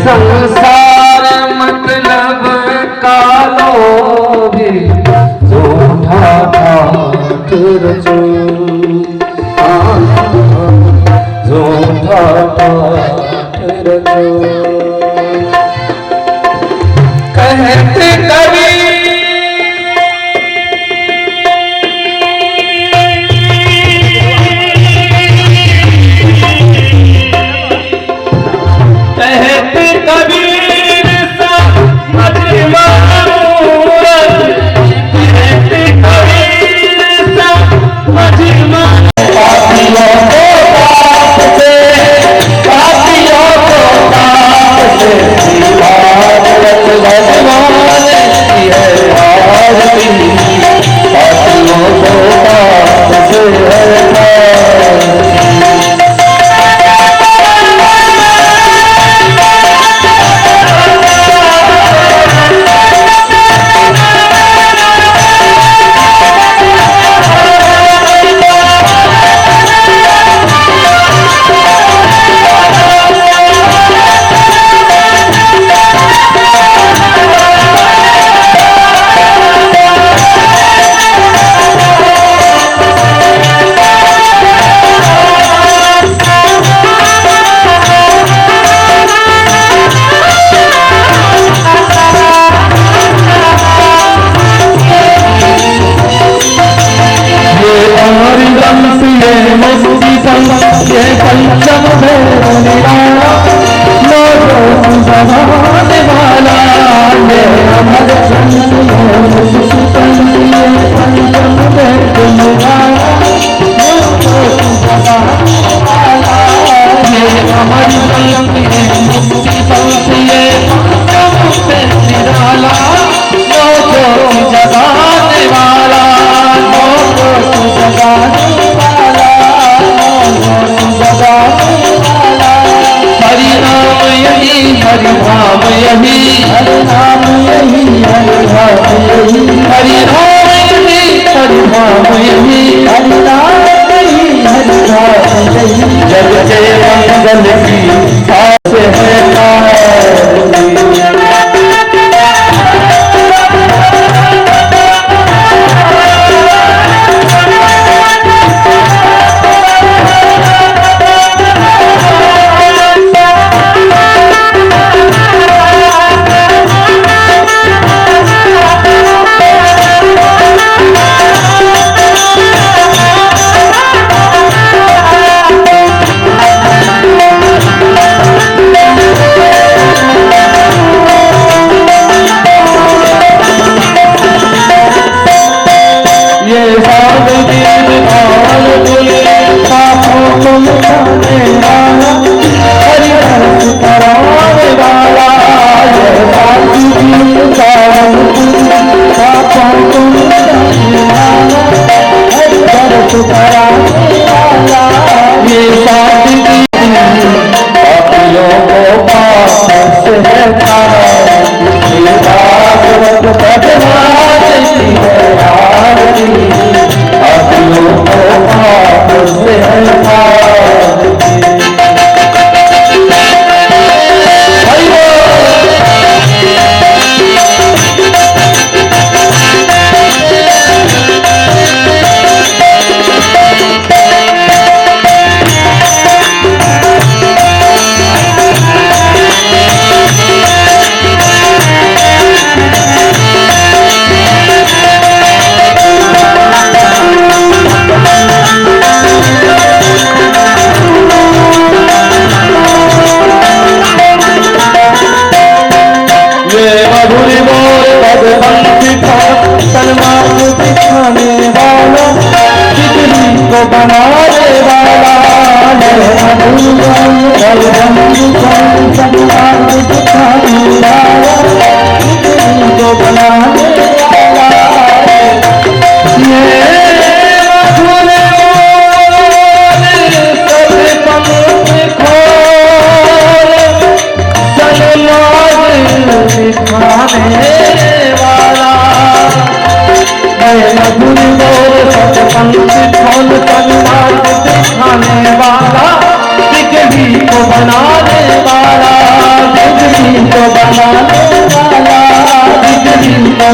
संसार मतलब कालो भी झूठा ठाठ रचो, झूठा ठाठ रचो। कहते कवि हरि नाम यही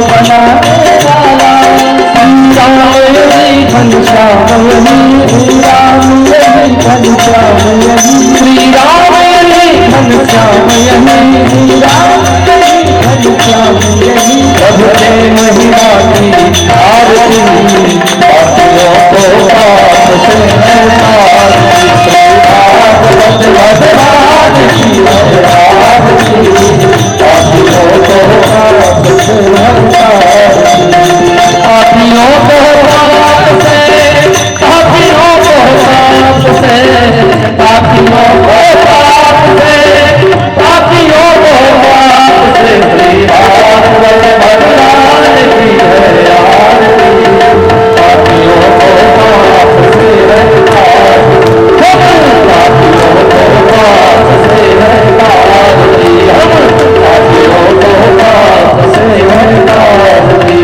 बनाने वाला श्याम यही घनश्याम यही राम यही घनश्याम यही श्री राम यही घनश्याम यही राम यही घनश्याम यही प्रभु ने महिमा की आरती पापियों को पाप से आरती श्री भागवत भगवान की आरती पापियों को पाप से पापियों को पाप से पापियों को पाप से पापियों को पाप से पापियों को पाप से श्री भागवत भगवान की है आरती पापियों को पाप से पापियों को पाप से आरती पापियों को पाप से आरती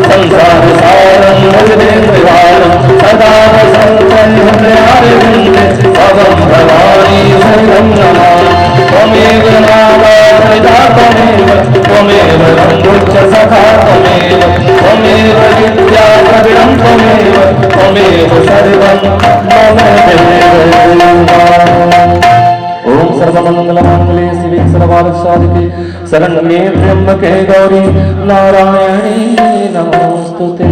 संसार सारं भजनेन्द्रहारं सदा भवं भवानी शरणं नमामि त्वमेव नारायणा त्वमेव रङ्गुच्च सखा त्वमेव विद्या प्रवीणं त्वमेव सर्वं मम देव। ओम सर्वमंगलमांगल्ये शिवे सर्वार्थसाधिके शरण्ये त्र्यंबके गौरी नारायणी नमोस्तुते।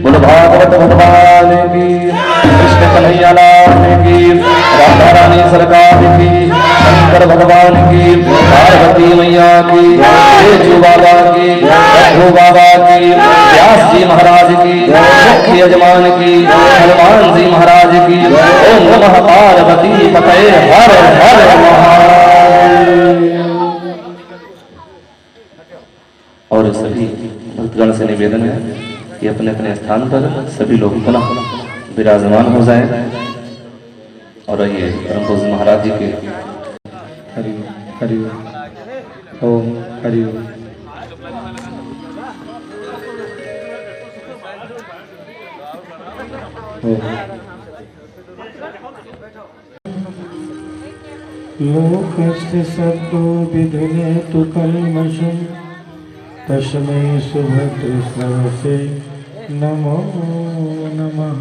बोल भागवत भगवान की, कृष्ण कन्हैया लाल की, राधा रानी सरकार की, शंकर भगवान की, पार्वती मैया की, केशव बाबा की, रघु बाबा की, व्यास जी महाराज की, मुख्य यजमान की, हनुमान जी महाराज की। ओम नमः पार्वती पतये हर हर महादेव। और सभी भक्तगण से निवेदन है कि अपने अपने स्थान पर सभी लोग पुनः विराजमान हो जाएं और आइए परम पूज्य महाराज जी के हरि हरि ओम हरि लोकस्य सद्यो विधुनेतु कल्मषम् तस्मै सुभद्रस्वसे नमो नमः।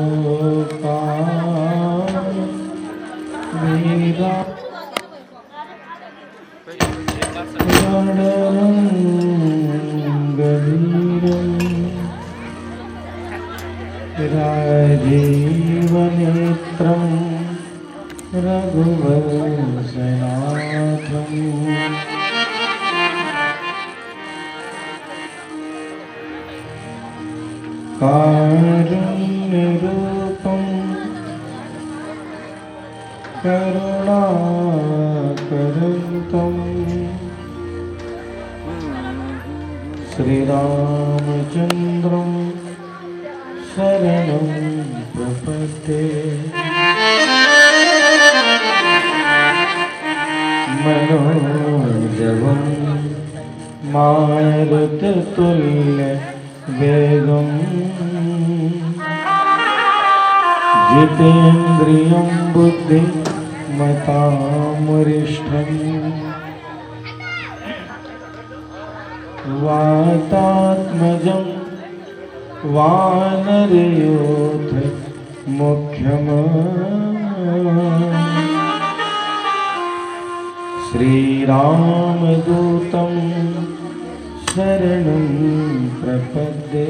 लोका वीरा राजीवनेत्रं रघुवंशनाथम् कारुण्यरूपं करुणाकरन्तम् श्रीरामचन्द्रं शरणं प्रपद्ये। मनोजवं मारुततुल्यवेगं जितेन्द्रियं बुद्धिमतां वातात्मजं वानरयोध मुख्यम् श्रीरामदूतं शरणं प्रपद्ये।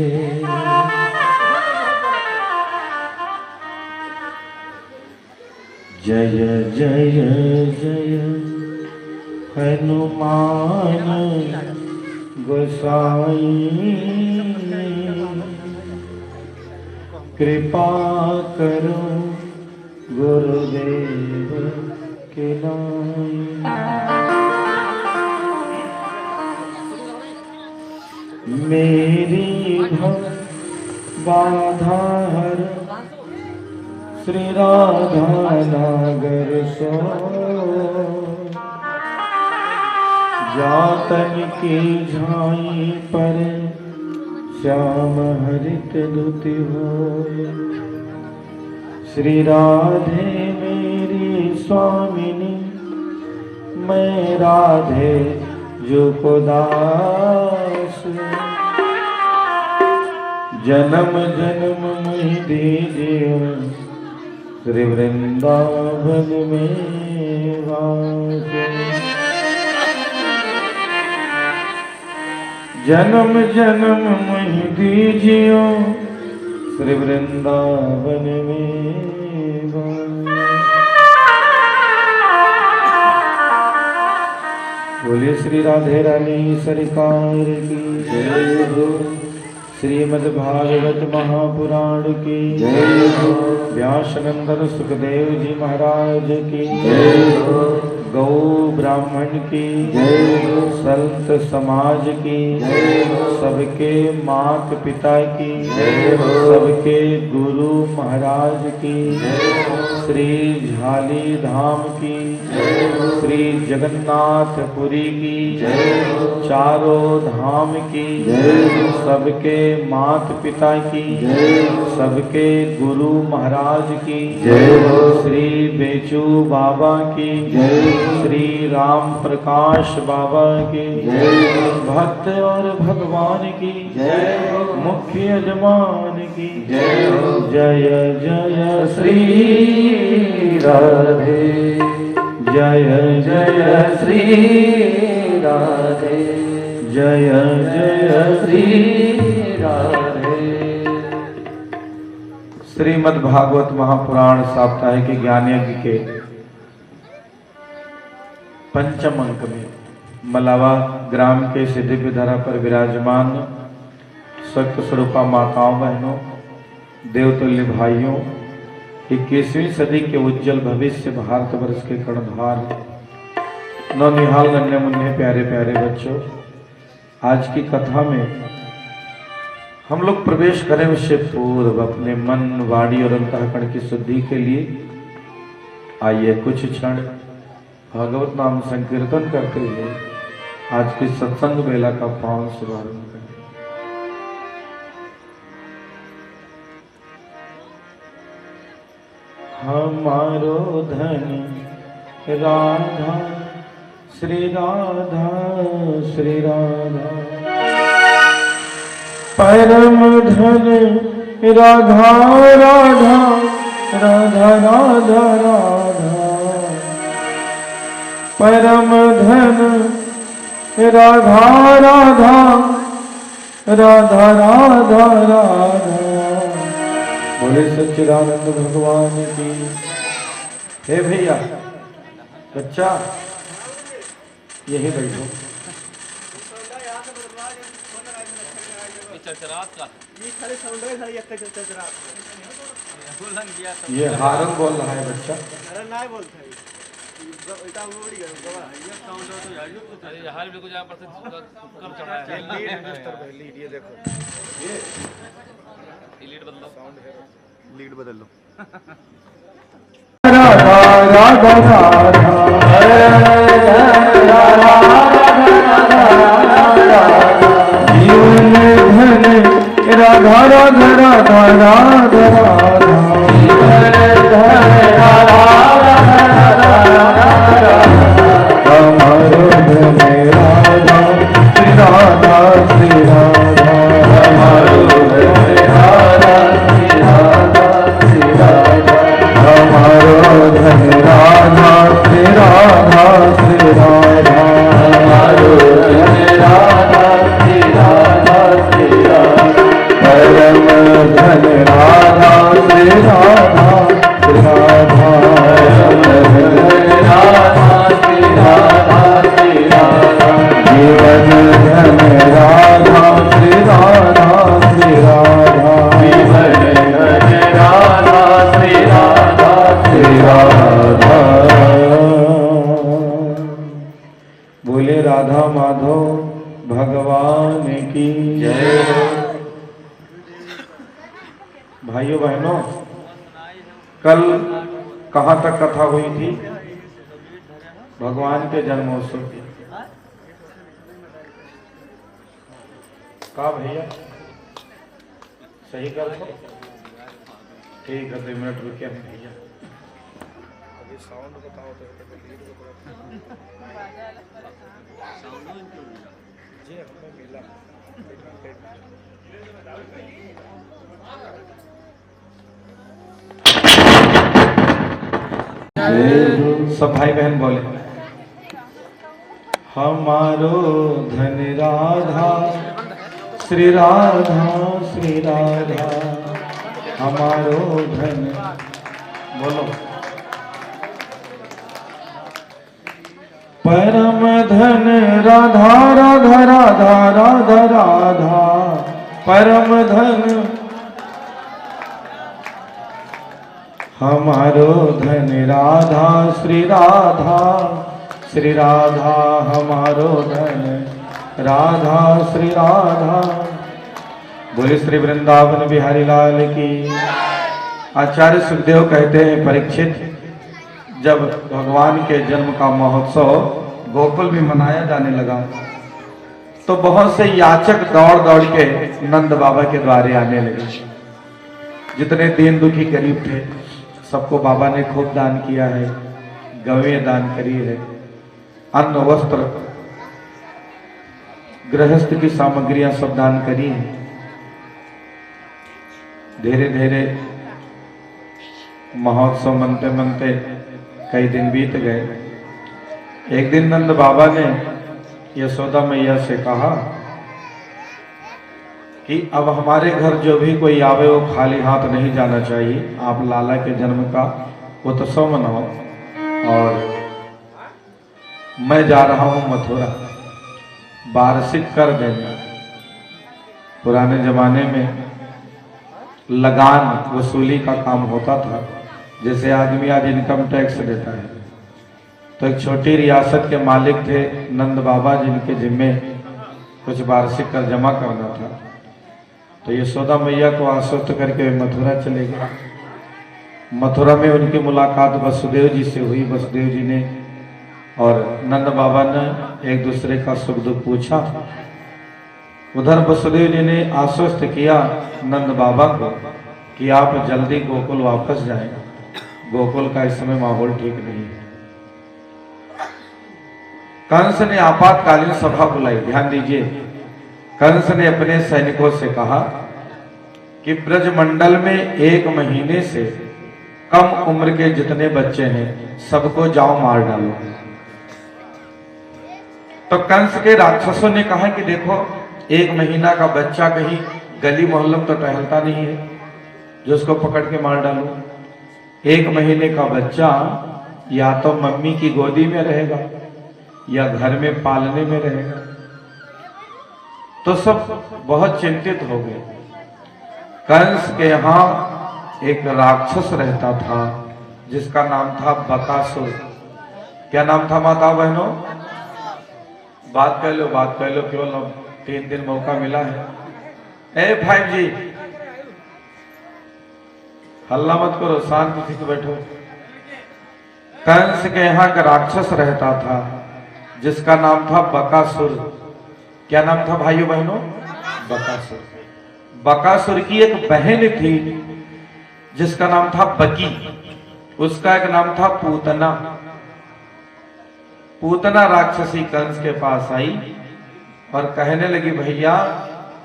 जय जय जय हनुमान गोसाई कृपा करो गुरुदेव के नाई। मेरी भव बाधा हर श्री राधा नागर सो जातन की झाई पर श्याम हरित दुति हो। श्री राधे मेरी स्वामिनी, मैं राधे जो को दास। जन्म जन्म मुहि दीजिए श्री वृंदावन में वास। जन्म जन्म मुहि दीजिए श्री वृंदावन में वास। बोलिए श्री राधे रानी सरकार की जय हो। श्रीमद्भागवत महापुराण की जय हो। व्यासनंदन सुखदेव जी महाराज की जय हो। गौ ब्राह्मण की जय हो। संत समाज की जय हो। सबके मात पिता की जय हो। सबके गुरु महाराज की जय हो। श्री झाली धाम की जय हो। श्री जगन्नाथपुरी की जय हो। चारों धाम की जय हो। सबके मात पिता की जय हो। सबके गुरु महाराज की जय हो। श्री बेचू बाबा की जय हो। श्री राम प्रकाश बाबा की जय हो। भक्त और भगवान की जय हो। मुख्य यजमान की जय हो। जय जय श्री राधे, जय जय श्री राधे, जय जय श्री राधे। श्रीमद् भागवत महापुराण साप्ताहिक ज्ञान यज्ञ के पंचम अंक में मलावा ग्राम के सिद्धि धरा पर विराजमान सक्त स्वरूपा माताओं बहनों, देवतुल्य भाइयों, 21वीं सदी के उज्जवल भविष्य भारतवर्ष के कर्णधार नौनिहाल नन्हे मुन्ने प्यारे प्यारे बच्चों, आज की कथा में हम लोग प्रवेश करें उससे पूर्व अपने मन, वाणी और अंतःकरण की शुद्धि के लिए आइए कुछ क्षण भागवत नाम संकीर्तन करते हुए आज की सत्संग बेला का पावन शुभारंभ करें। हमारो धन राधा श्री राधा, श्री राधा परम धन राधा राधा, राधा राधा राधा परम धन राधा राधा, राधा राधा राधा। बोले सच्चिदानंद भगवान की। हे भैया बच्चा यही बैठो। ये हारन बोल रहा है बच्चा। लीड बदल लो। राधा राधा राधा जीवन धन राधा राधा राधा राधा राधा जीवन धन राधा राधा राधा हमारो धन राधा श्री राधा, श्री राधा हमारो धन राधा श्री राधा, श्री राधा हमारो धन राधा श्री राधा, श्री राधा हमारो धन राधा श्री राधा, श्री राधा परम धन राधा श्री राधा, श्री राधा परम धन राधा श्री राधा, श्री राधा जीवन धन राधा श्री राधा, श्री राधा जीवन धन राधा श्री राधा, श्री राधा। बोले राधा माधव भगवान की जय। भाइयों बहनों, कल कहाँ तक कथा हुई थी? भगवान के जन्मोत्सव की। कहा भैया सही कर दो। ठीक है, 2 मिनट रुके हम भैया। अभी साउंड बताओ तो लीड को जी हमें मिला। सब भाई बहन बोले, हमारो धन राधा श्री राधा श्री राधा, हमारो धन। बोलो, परम धन राधा राधा राधा राधा राधा, परम धन हमारो धन राधा श्री राधा श्री राधा, हमारो धन राधा श्री राधा। बोले श्री वृंदावन बिहारी लाल की। आचार्य सुखदेव कहते हैं, परीक्षित, जब भगवान के जन्म का महोत्सव गोकुल में मनाया जाने लगा तो बहुत से याचक दौड़ दौड़ के नंद बाबा के द्वारे आने लगे। जितने दीन दुखी गरीब थे सबको बाबा ने खूब दान किया है, गवें दान करी है, अन्न वस्त्र गृहस्थ की सामग्रियां सब दान करी है। धीरे धीरे महोत्सव मनते मनते कई दिन बीत गए। एक दिन नंद बाबा ने यशोदा मैया से कहा कि अब हमारे घर जो भी कोई आवे वो खाली हाथ नहीं जाना चाहिए, आप लाला के जन्म का उत्सव मनाओ और मैं जा रहा हूं मथुरा, वार्षिक कर देना। पुराने जमाने में लगान वसूली का काम होता था, जैसे आदमी आज इनकम टैक्स देता है। तो एक छोटी रियासत के मालिक थे नंद बाबा, जिनके जिम्मे कुछ वार्षिक कर जमा करना था। तो यशोदा मैया को आश्वस्त करके वे मथुरा चले गए। मथुरा में उनकी मुलाकात वसुदेव जी से हुई। वसुदेव जी ने और नंद बाबा ने एक दूसरे का सुख दुख पूछा। उधर वसुदेव जी ने आश्वस्त किया नंद बाबा को कि आप जल्दी गोकुल वापस जाएं, गोकुल का इस समय माहौल ठीक नहीं है। कंस ने आपातकालीन सभा बुलाई। ध्यान दीजिए, कंस ने अपने सैनिकों से कहा कि ब्रजमंडल में 1 महीने से कम उम्र के जितने बच्चे हैं सबको जाओ मार डालो। तो कंस के राक्षसों ने कहा कि देखो, 1 महीना का बच्चा कहीं गली मोहल्लों में तो टहलता नहीं है जो उसको पकड़ के मार डालो। 1 महीने का बच्चा या तो मम्मी की गोदी में रहेगा या घर में पालने में रहेगा। तो सब बहुत चिंतित हो गए। कंस के यहाँ एक राक्षस रहता था जिसका नाम था बकासुर। क्या नाम था माता बहनों? बात कर लो, बात कर लो, केवल 3 दिन मौका मिला है। ए भाई जी, हल्ला मत करो, शांति से बैठो। कंस के यहाँ का राक्षस रहता था जिसका नाम था बकासुर। क्या नाम था भाइयों बहनों? बकासुर। बकासुर की एक बहन थी जिसका नाम था बकी। उसका एक नाम था पूतना। पूतना राक्षसी कंस के पास आई और कहने लगी, भैया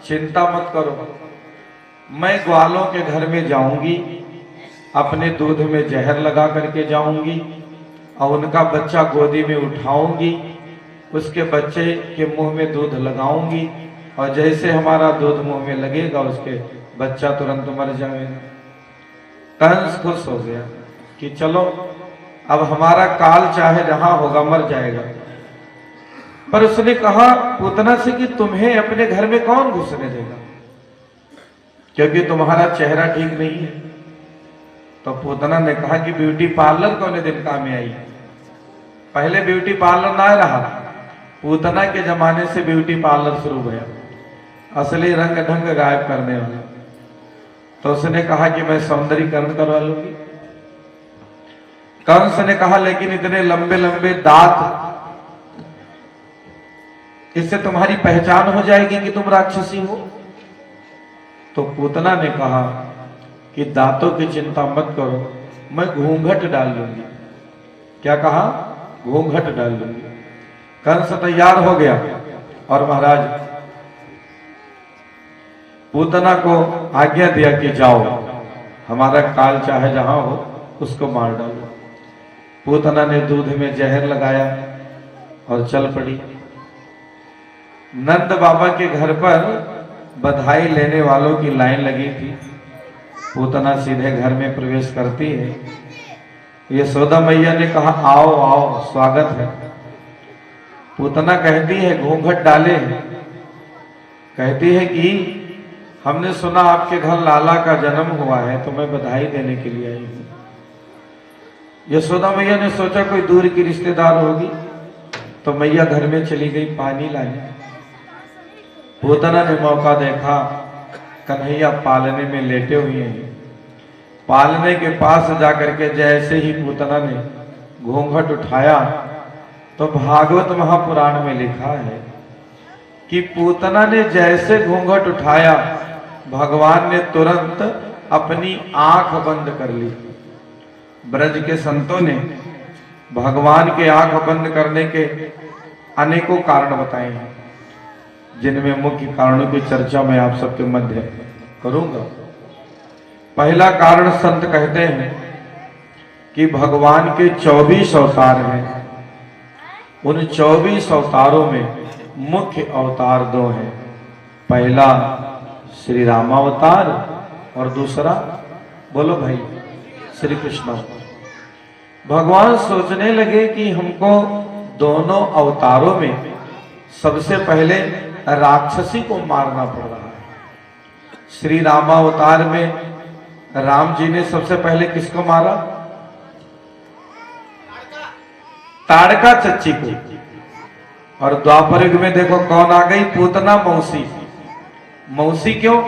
चिंता मत करो, मैं ग्वालों के घर में जाऊंगी, अपने दूध में जहर लगा करके जाऊंगी और उनका बच्चा गोदी में उठाऊंगी, उसके बच्चे के मुंह में दूध लगाऊंगी और जैसे हमारा दूध मुंह में लगेगा उसके बच्चा तुरंत मर जाएगा। कंस खुश हो गया कि चलो अब हमारा काल चाहे जहां होगा मर जाएगा। पर उसने कहा पूतना से कि तुम्हें अपने घर में कौन घुसने देगा, क्योंकि तुम्हारा चेहरा ठीक नहीं है। तो पूतना ने कहा कि ब्यूटी पार्लर कौन दिन काम में आई। पहले ब्यूटी पार्लर ना रहा, पूतना के जमाने से ब्यूटी पार्लर शुरू हुआ, असली रंग ढंग गायब करने वाला। तो उसने कहा कि मैं सौंदर्यीकरण करवा लूंगी। कंस ने कहा लेकिन इतने लंबे लंबे दांत, इससे तुम्हारी पहचान हो जाएगी कि तुम राक्षसी हो। तो पूतना ने कहा कि दांतों की चिंता मत करो, मैं घूंघट डाल लूंगी। क्या कहा? घूंघट डाल लूंगी। कंस तैयार हो गया और महाराज पूतना को आज्ञा दिया कि जाओ, हमारा काल चाहे जहां हो उसको मार डालो। पूतना ने दूध में जहर लगाया और चल पड़ी। नंद बाबा के घर पर बधाई लेने वालों की लाइन लगी थी। पूतना सीधे घर में प्रवेश करती है। यशोदा मैया ने कहा आओ आओ, स्वागत है। पूतना कहती है घूंघट डाले हैं। कहती है कि हमने सुना आपके घर लाला का जन्म हुआ है, तो मैं बधाई देने के लिए आई हूं। यशोदा मैया ने सोचा कोई दूर की रिश्तेदार होगी, तो मैया घर में चली गई पानी लाने। पूतना ने मौका देखा, कन्हैया पालने में लेटे हुए हैं। पालने के पास जाकर के जैसे ही पूतना ने घूंघट उठाया, तो भागवत महापुराण में लिखा है कि पूतना ने जैसे घूंघट उठाया, भगवान ने तुरंत अपनी आंख बंद कर ली। ब्रज के संतों ने भगवान के आंख बंद करने के अनेकों कारण बताए हैं, जिनमें मुख्य कारणों की चर्चा मैं आप सबके मध्य करूंगा। पहला कारण संत कहते हैं कि भगवान के 24 अवतार हैं। उन 24 अवतारों में मुख्य अवतार दो हैं। पहला श्री रामावतार और दूसरा, बोलो भाई, श्री कृष्ण। भगवान सोचने लगे कि हमको दोनों अवतारों में सबसे पहले राक्षसी को मारना पड़ रहा है। श्री रामावतार में राम जी ने सबसे पहले किसको मारा? ताड़का चच्ची को। और द्वापर युग में देखो कौन आ गई? पूतना मौसी। मौसी क्यों?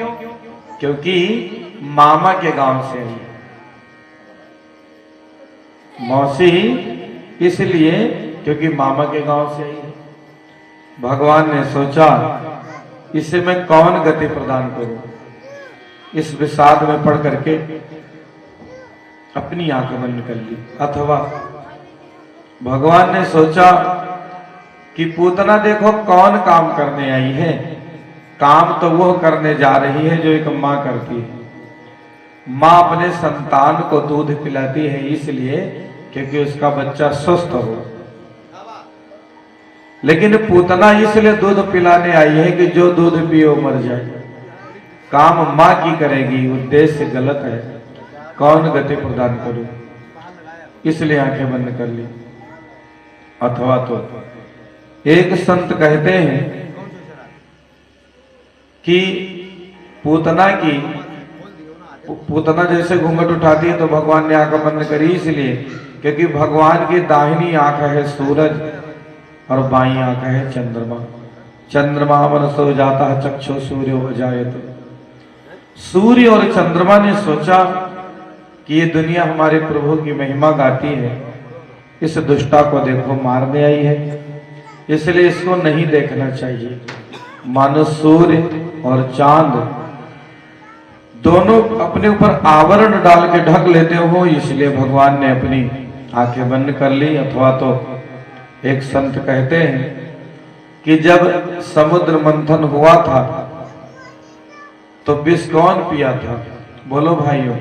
क्योंकि मामा के गांव से आई। मौसी इसलिए क्योंकि मामा के गांव से आई है। भगवान ने सोचा इसे मैं कौन गति प्रदान करूं। इस विषाद में पढ़ करके अपनी आंख बंद कर ली। अथवा भगवान ने सोचा कि पूतना देखो कौन काम करने आई है। काम तो वो करने जा रही है जो एक माँ करती है। माँ अपने संतान को दूध पिलाती है इसलिए क्योंकि उसका बच्चा स्वस्थ हो। लेकिन पूतना इसलिए दूध पिलाने आई है कि जो दूध पिए मर जाए। काम माँ की करेगी, उद्देश्य गलत है। कौन गति प्रदान करूं, इसलिए आंखें बंद कर ली। अथवा तो एक संत कहते हैं कि पूतना जैसे घूंघट उठाती है तो भगवान ने आंख बंद करी, इसलिए क्योंकि भगवान की दाहिनी आंख है सूरज और बाईं आंख है चंद्रमा। चंद्रमा मनसो जाता है चक्षु सूर्य हो जाए। तो सूर्य और चंद्रमा ने सोचा कि ये दुनिया हमारे प्रभु की महिमा गाती है, इस दुष्टा को देखो मारने आई है, इसलिए इसको नहीं देखना चाहिए। मानो सूर्य और चांद दोनों अपने ऊपर आवरण डाल के ढक लेते हो, इसलिए भगवान ने अपनी आंखें बंद कर ली। अथवा तो एक संत कहते हैं कि जब समुद्र मंथन हुआ था तो विष कौन पिया था? बोलो भाइयों,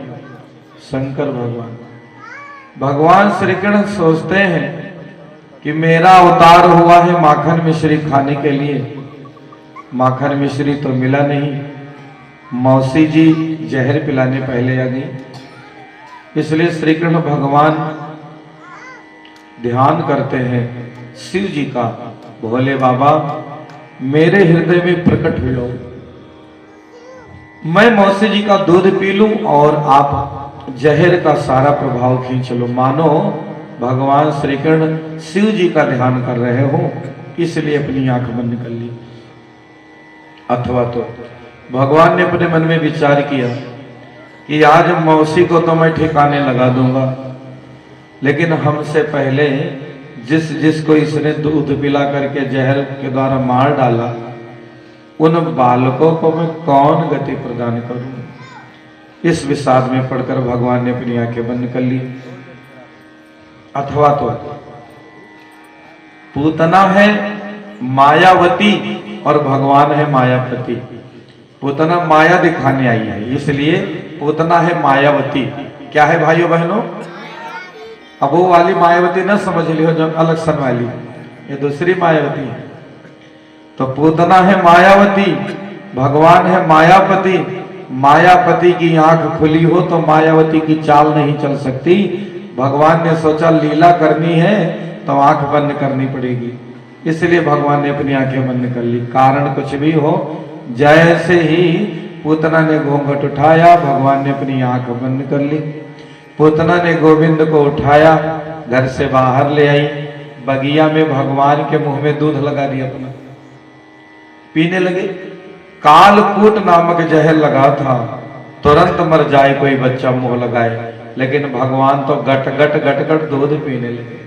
शंकर भगवान। भगवान श्री कृष्ण सोचते हैं कि मेरा अवतार हुआ है माखन मिश्री खाने के लिए। माखन मिश्री तो मिला नहीं, मौसी जी जहर पिलाने पहले आ गई। इसलिए श्री कृष्ण भगवान ध्यान करते हैं शिव जी का, भोले बाबा मेरे हृदय में प्रकट हुए, मैं मौसी जी का दूध पी लूं और आप जहर का सारा प्रभाव खींच लो। मानो भगवान श्री कृष्ण शिव जी का ध्यान कर रहे हो, इसलिए अपनी आंख बंद कर ली। अथवा तो भगवान ने अपने मन में विचार किया कि आज मौसी को तो मैं ठिकाने लगा दूंगा, लेकिन हमसे पहले जिसको इसने दूध पिला करके जहर के द्वारा मार डाला, उन बालकों को मैं कौन गति प्रदान करूं। इस विषाद में पढ़कर भगवान ने अपनी आंखें बंद कर ली। अथवा तो पूतना है मायावती और भगवान है मायापति। पूतना माया दिखाने आई है, इसलिए पूतना है मायावती। क्या है भाइयों बहनों? अब वो वाली मायावती न समझ लियो जो अलग सन वाली, ये दूसरी मायावती है। तो पूतना है मायावती, भगवान है मायापति। मायापति की आंख खुली हो तो मायावती की चाल नहीं चल सकती। भगवान ने सोचा लीला करनी है तो आंख बंद करनी पड़ेगी, इसलिए भगवान ने अपनी आंखें बंद कर ली। कारण कुछ भी हो, जैसे ही पूतना ने घूंघट उठाया, भगवान ने अपनी आंख बंद कर ली। पूतना ने गोविंद को उठाया, घर से बाहर ले आई, बगिया में भगवान के मुंह में दूध लगा दिया, अपना पीने लगे। कालकूट नामक जहर लगा था, तुरंत मर जाए कोई बच्चा मुंह लगाए, लेकिन भगवान तो गट गट गट गट दूध पीने लगे।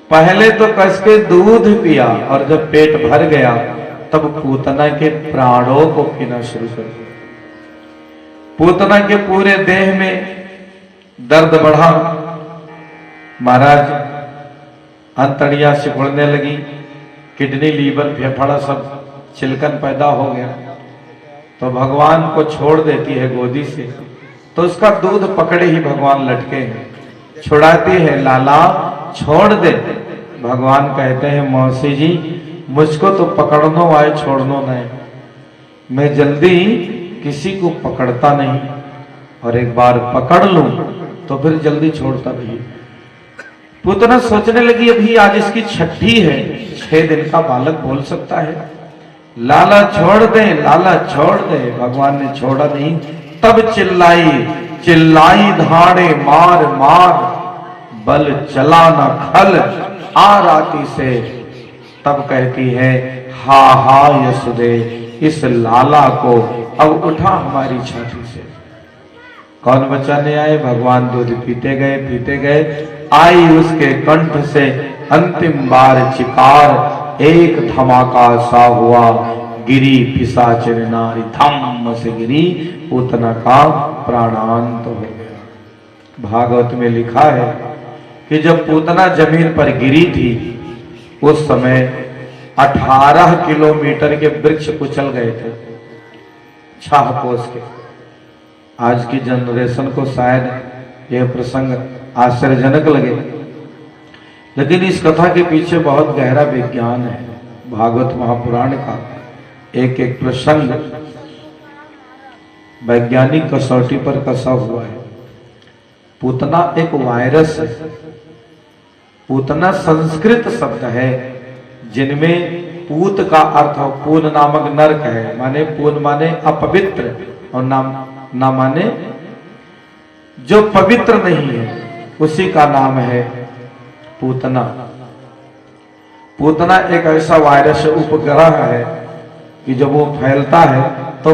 पहले तो कस के दूध पिया और जब पेट भर गया तब पूतना के प्राणों को पीना शुरू कर दिया। पूतना के पूरे देह में दर्द बढ़ा, महाराज अंतड़ियां सिकुड़ने लगी, किडनी लीवर फेफड़ा सब चिलकन पैदा हो गया। तो भगवान को छोड़ देती है गोदी से, तो उसका दूध पकड़े ही भगवान लटके हैं, छुड़ाती है, लाला छोड़ दे। भगवान कहते हैं मौसी जी मुझको तो पकड़नो आए छोड़नो नहीं, मैं जल्दी किसी को पकड़ता नहीं, और एक बार पकड़ लूं तो फिर जल्दी छोड़ता नहीं। पूतना सोचने लगी अभी आज इसकी छठी है, 6 दिन का बालक बोल सकता है, लाला छोड़ दे, लाला छोड़ दे। भगवान ने छोड़ा नहीं, तब चिल्लाई चिल्लाई धाड़े मार मार, बल चला न खल आ राती से। तब कहती है हा हा यशोदे, इस लाला को अब उठा हमारी छाती से। कौन बचाने आए? भगवान दूध पीते गए, आई उसके कंठ से अंतिम बार चिकार, एक धमाका सा हुआ, गिरी पिशाचिन नारी, धम्म से गिरी, पूतना का प्राणांत हो गया। भागवत में लिखा है कि जब पूतना जमीन पर गिरी थी उस समय 18 किलोमीटर के वृक्ष कुचल गए थे, छाह कोस के। आज की जनरेशन को शायद यह प्रसंग आश्चर्यजनक लगे, लेकिन इस कथा के पीछे बहुत गहरा विज्ञान है। भागवत महापुराण का एक एक प्रसंग वैज्ञानिक कसौटी पर कसा हुआ है। पूतना एक वायरस है। पूतना संस्कृत शब्द है जिनमें पूत का अर्थ पून नामक नरक है, माने पून माने अपवित्र और ना माने जो पवित्र नहीं है, उसी का नाम है पूतना। पूतना एक ऐसा वायरस उपग्रह है कि जब वो फैलता है तो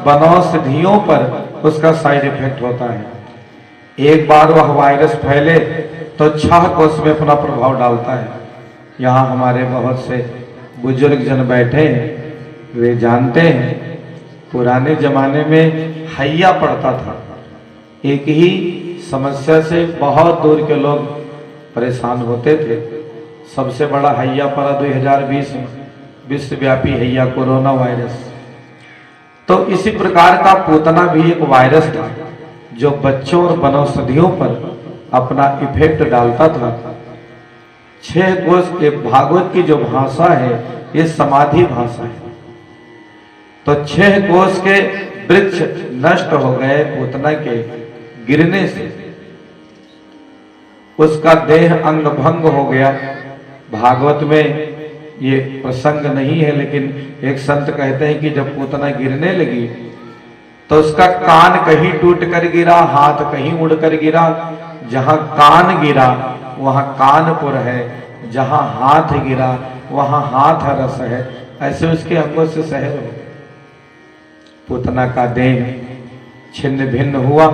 वनौषधियों पर उसका साइड इफेक्ट होता है। एक बार वह वायरस फैले तो 6 कोष में अपना प्रभाव डालता है। यहाँ हमारे बहुत से बुजुर्ग जन बैठे हैं, वे जानते हैं पुराने जमाने में हैया पड़ता था। एक ही समस्या से बहुत दूर के लोग परेशान होते थे। सबसे बड़ा हैया पड़ा 2020 में, विश्वव्यापी हैया कोरोना वायरस। तो इसी प्रकार का पूतना भी एक वायरस था जो बच्चों और वनौषधियों पर अपना इफेक्ट डालता था। 6 कोष के भागवत की जो भाषा है ये समाधि भाषा है। तो 6 कोष के वृक्ष नष्ट हो गए पूतना के गिरने से, उसका देह अंग भंग हो गया। भागवत में ये प्रसंग नहीं है, लेकिन एक संत कहते हैं कि जब पूतना गिरने लगी तो उसका कान कहीं टूट कर गिरा, हाथ कहीं उड़ कर गिरा। जहां कान गिरा वहां कानपुर है, जहां हाथ गिरा वहां हाथ रस है। ऐसे उसके अंगों से शहर हो। पूतना का देह छिन्न भिन्न हुआ।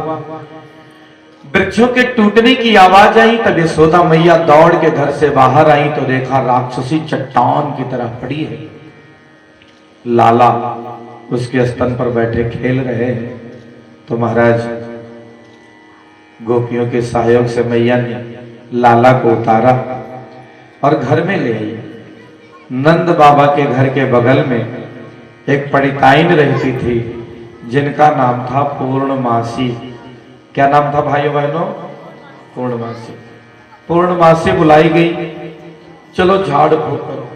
वृक्षों के टूटने की आवाज आई, तब यशोदा मैया दौड़ के घर से बाहर आई तो देखा राक्षसी चट्टान की तरह पड़ी है। लाला उसके स्तन पर बैठे खेल रहे हैं। तो महाराज गोपियों के सहयोग से मैया ने लाला को उतारा और घर में ले आई। नंद बाबा के घर के बगल में एक परिताइन रहती थी जिनका नाम था पूर्णमासी। क्या नाम था भाइयों बहनों? पूर्णमासी। पूर्णमासी बुलाई गई, चलो झाड़ फूक करो।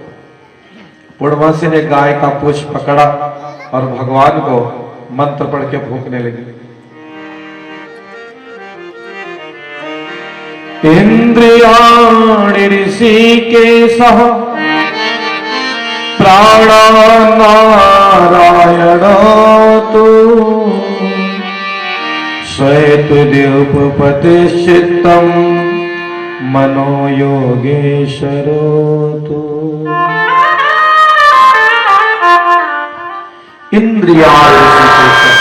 पूर्णमासी ने गाय का पूछ पकड़ा और भगवान को मंत्र पढ़ के फूकने लगी। इंद्रियाणि ऋषिकेशः प्राणा नारायण तु स्वयतुद्युपपतिश्चित्तं मनो योगेश्वरो तु। इंद्रियाणि ऋषिकेशः,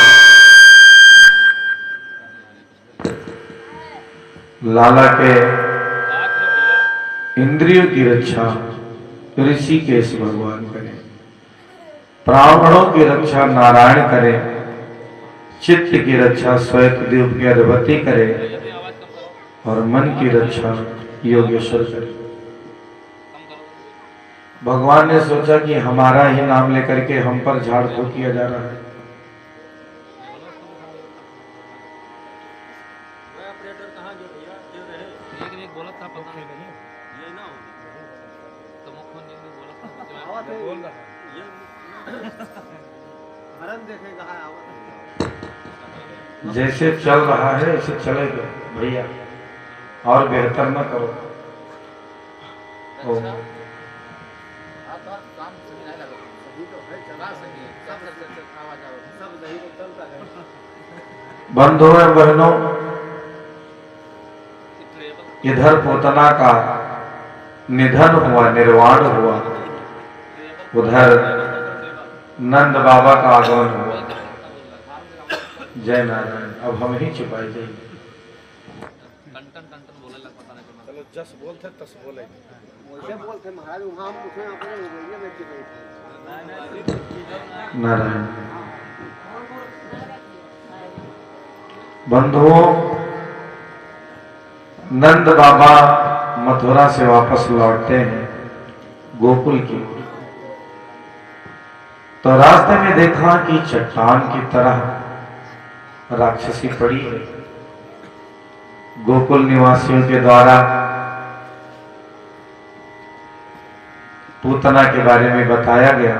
लाला के इंद्रियों की रक्षा ऋषिकेश भगवान करें, प्राणों की रक्षा नारायण करे, चित्त की रक्षा श्वेतद्वीप की अधिपति करे और मन की रक्षा योगेश्वर करे। भगवान ने सोचा कि हमारा ही नाम लेकर के हम पर झाड़ फूक किया जा रहा है। जैसे चल रहा है ऐसे चलेगा भैया, और बेहतर न करो। बंधुओं एवं बहनों, इधर पूतना का निधन हुआ, निर्वाण हुआ, उधर नंद बाबा का आगमन हुआ। जय नारायण। अब हम ही छुपाई जाइए। चलो जस बोलते तस बोले महाराज। नारायण। बंधुओं, नंद बाबा मथुरा से वापस लौटते हैं गोकुल की ओर। तो रास्ते में देखा कि चट्टान की तरह राक्षसी पड़ी है। गोकुल निवासियों के द्वारा पूतना के बारे में बताया गया।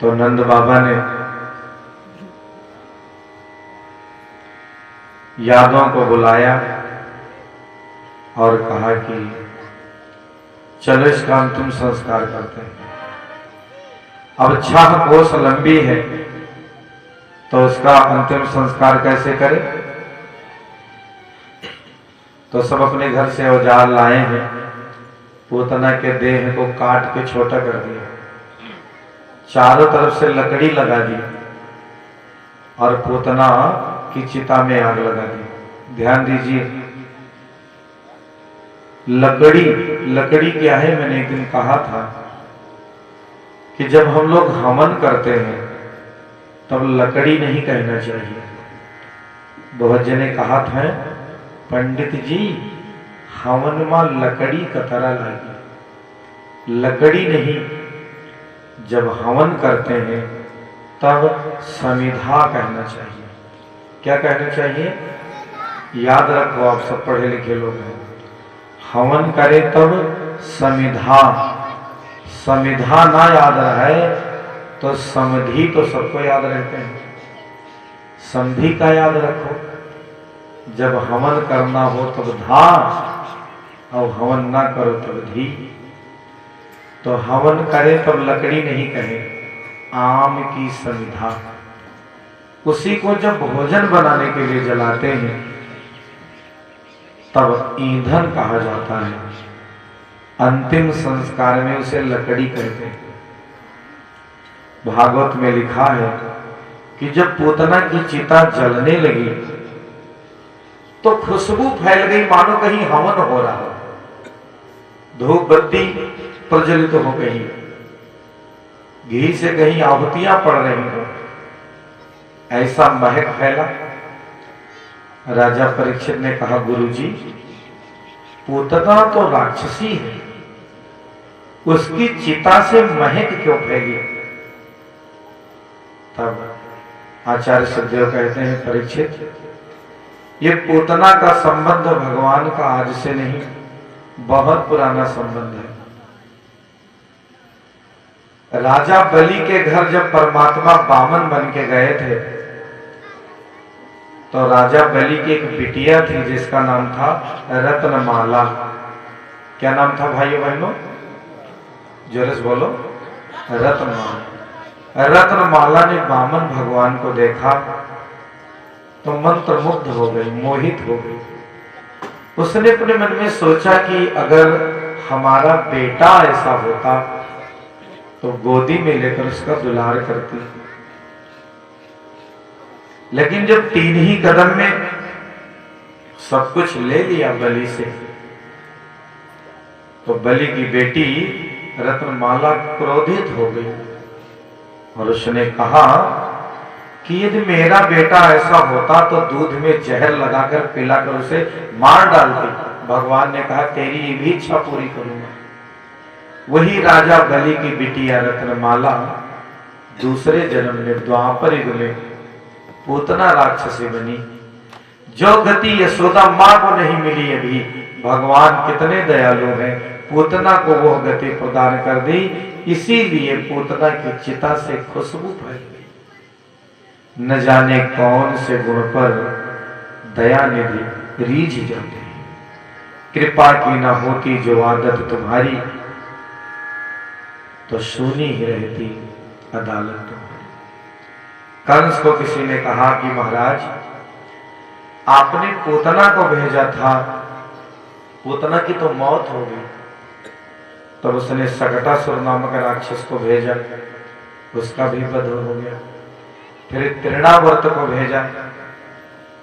तो नंद बाबा ने यादों को बुलाया और कहा कि चलो इसका अंतिम संस्कार करते हैं। अब 6 कोस लंबी है तो उसका अंतिम संस्कार कैसे करें? तो सब अपने घर से औजार लाए हैं। पूतना के देह को काट के छोटा कर दिया, चारों तरफ से लकड़ी लगा दी और पूतना की चिता में आग लगा दी। ध्यान दीजिए, लकड़ी क्या है? मैंने एक दिन कहा था कि जब हम लोग हवन करते हैं तब लकड़ी नहीं कहना चाहिए। बहुत जने कहा था, पंडित जी हवन में लकड़ी कतरा लगी। लकड़ी नहीं, जब हवन करते हैं तब समिधा कहना चाहिए। क्या कहना चाहिए? याद रखो, आप सब पढ़े लिखे लोग हैं। हवन करे तब समिधा, समिधा ना याद रहे तो समधि तो सबको याद रहते हैं। समधि का याद रखो। जब हवन करना हो तब धा और हवन ना करो तब धी। तो हवन करे तब लकड़ी नहीं कहे, आम की समिधा। उसी को जब भोजन बनाने के लिए जलाते हैं तब ईंधन कहा जाता है। अंतिम संस्कार में उसे लकड़ी कहते हैं। भागवत में लिखा है कि जब पूतना की चिता जलने लगी तो खुशबू फैल गई, मानो कहीं हवन हो रहा हो। धूप बत्ती प्रज्वलित हो गई, घी से कहीं आहुतियां पड़ रही हो। ऐसा महक फैला। राजा परीक्षित ने कहा, गुरुजी, पूतना तो राक्षसी है, उसकी चिता से महक क्यों फैली? तब आचार्य सुखदेव कहते हैं, परीक्षित, ये पूतना का संबंध भगवान का आज से नहीं, बहुत पुराना संबंध है। राजा बलि के घर जब परमात्मा बामन बन के गए थे, तो राजा बलि की एक बिटिया थी जिसका नाम था रत्नमाला। क्या नाम था भाइयों बहनों? जोर से बोलो। रत्नमाला। रत्नमाला ने बामन भगवान को देखा तो मंत्रमुग्ध हो गई, मोहित हो गई। उसने अपने मन में सोचा कि अगर हमारा बेटा ऐसा होता तो गोदी में लेकर उसका दुलार करती। लेकिन जब 3 ही कदम में सब कुछ ले लिया बलि से, तो बलि की बेटी रत्नमाला क्रोधित हो गई और उसने कहा कि यदि मेरा बेटा ऐसा होता तो दूध में जहर लगाकर पिलाकर उसे मार डालती। भगवान ने कहा, तेरी ये भी इच्छा पूरी करूंगा। वही राजा बलि की बिटिया रत्नमाला दूसरे जन्म में द्वापर युग में पूतना राक्षसी बनी। जो गति यशोदा मां को नहीं मिली अभी, भगवान कितने दयालु हैं, पूतना को वो गति प्रदान कर दी। इसीलिए पूतना की चिता से खुशबू फैल गई। न जाने कौन से गुण पर दया निधि रीझ जाते हैं। कृपा की न होती जो आदत तुम्हारी, तो सुनी ही रहती अदालत तुम्हारी। कंस को किसी ने कहा कि महाराज, आपने पूतना को भेजा था, पूतना की तो मौत हो गई। तब उसने सकटासुर नामक राक्षस को भेजा, उसका भी वध हो गया। फिर तृणावर्त को भेजा,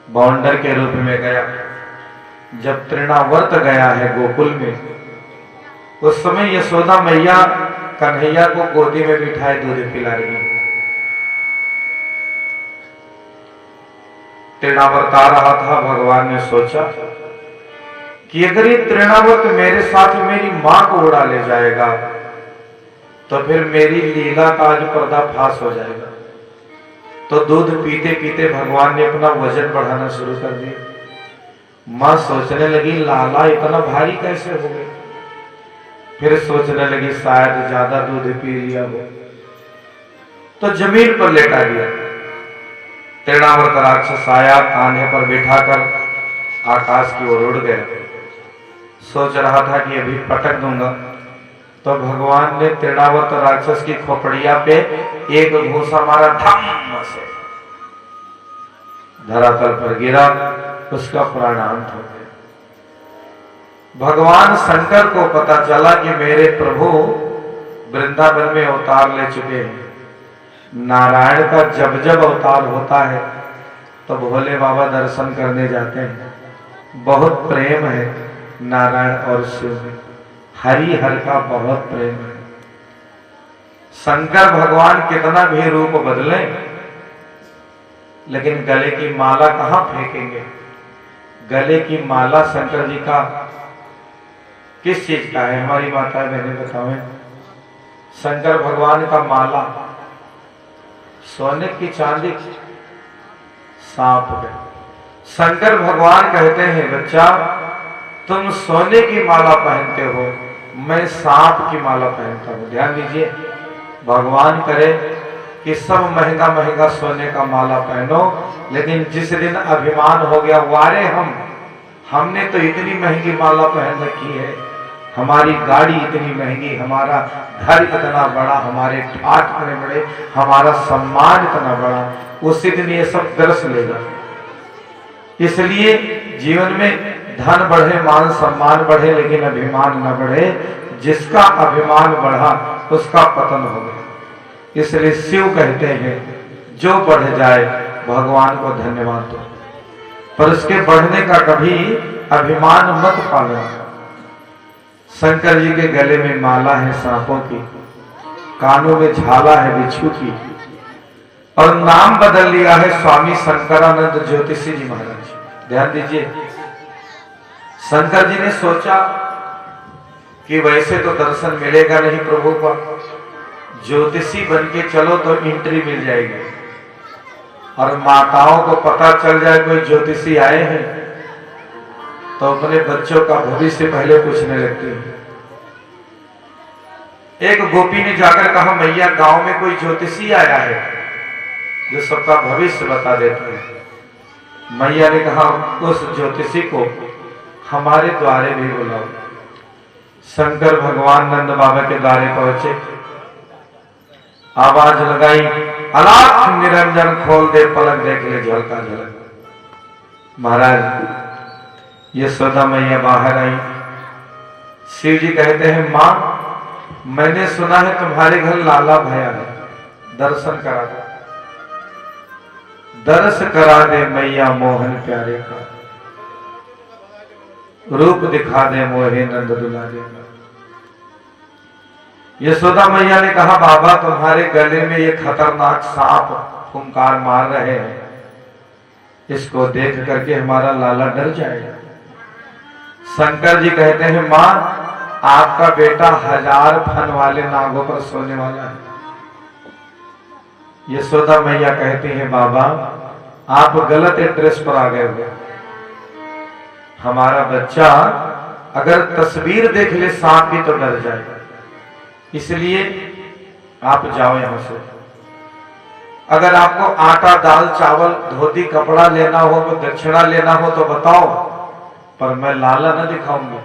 बाउंडर के रूप में गया। जब तृणावर्त गया है गोकुल में, उस समय यशोदा मैया कन्हैया को गोदी में बिठाए दूध पिला रही है। तृणावर्त आ रहा था, भगवान ने सोचा कि अगर ये तृणावर्त मेरे साथ मेरी मां को उड़ा ले जाएगा तो फिर मेरी लीला का आज पर्दाफाश हो जाएगा। तो दूध पीते पीते भगवान ने अपना वजन बढ़ाना शुरू कर दिया। मां सोचने लगी, लाला इतना भारी कैसे हो गए? फिर सोचने लगी शायद ज्यादा दूध पी लिया हो, तो जमीन पर लेटा दिया। तृणावर्त राक्षस आया, कांधे पर बिठाकर आकाश की ओर उड़ गया। सोच रहा था कि अभी पटक दूंगा, तो भगवान ने तृणावर्त राक्षस की खोपड़िया पे एक घूंसा मारा, धम्म से धरातल पर गिरा, उसका प्राणांत हो गया। भगवान शंकर को पता चला कि मेरे प्रभु वृंदावन में अवतार ले चुके हैं। नारायण का जब जब अवतार होता है तो भोले बाबा दर्शन करने जाते हैं। बहुत प्रेम है नारायण और शिव में, हरि हर का बहुत प्रेम है। शंकर भगवान कितना भी रूप बदले, लेकिन गले की माला कहां फेंकेंगे? गले की माला शंकर जी का किस चीज का है? हमारी माता बहने बताओ। शंकर भगवान का माला सोने की, चांदी, सांप का। शंकर भगवान कहते हैं, बच्चा तुम सोने की माला पहनते हो, मैं सांप की माला पहनता हूं। ध्यान दीजिए, भगवान करे कि सब महंगा महंगा सोने का माला पहनो, लेकिन जिस दिन अभिमान हो गया, वारे हमने तो इतनी महंगी माला पहन रखी है, हमारी गाड़ी इतनी महंगी, हमारा घर इतना बड़ा, हमारे ठाट इतने बड़े, हमारा सम्मान इतना बड़ा, उसी दिन ये सब दर्श लेगा। इसलिए जीवन में धन बढ़े, मान सम्मान बढ़े, लेकिन अभिमान न बढ़े। जिसका अभिमान बढ़ा उसका पतन हो गया। इसलिए शिव कहते हैं, जो बढ़ जाए भगवान को धन्यवाद दो, पर उसके बढ़ने का कभी अभिमान मत पालो। शंकर जी के गले में माला है सांपों की, कानों में झाला है बिच्छू की, और नाम बदल लिया है स्वामी शंकरानंद ज्योतिषी जी महाराज। ध्यान दीजिए, शंकर जी ने सोचा कि वैसे तो दर्शन मिलेगा नहीं प्रभु का, ज्योतिषी बन के चलो तो एंट्री मिल जाएगी, और माताओं को पता चल जाए कोई ज्योतिषी आए हैं तो अपने बच्चों का भविष्य पहले पूछने लगती है। एक गोपी ने जाकर कहा, मैया गांव में कोई ज्योतिषी आया है जो सबका भविष्य बता देता है। मैया ने कहा, उस ज्योतिषी को हमारे द्वारे भी बुलाओ। शंकर भगवान नंद बाबा के द्वारे पहुंचे, आवाज लगाई, अलाख निरंजन खोल दे, पलक देख ले झलका झलक। महाराज यशोदा मैया बाहर आई। शिव जी कहते हैं, मां मैंने सुना है तुम्हारे घर लाला भया है, दर्शन करा दे, दर्श करा दे मैया मोहन प्यारे का, रूप दिखा दे मोहे नंद दुलारे का। यशोदा मैया ने कहा, बाबा तुम्हारे गले में ये खतरनाक सांप फुंकार मार रहे हैं, इसको देख करके हमारा लाला डर जाएगा। शंकर जी कहते हैं, मां आपका बेटा 1000 फन वाले नागों पर सोने वाला है। यशोदा मैया कहती हैं, बाबा आप गलत एड्रेस पर आ गए हो, हमारा बच्चा अगर तस्वीर देख ले सांप की तो डर जाएगा, इसलिए आप जाओ यहां से। अगर आपको आटा दाल चावल धोती कपड़ा लेना हो, तो दक्षिणा लेना हो तो बताओ, पर मैं लाला न दिखाऊंगी।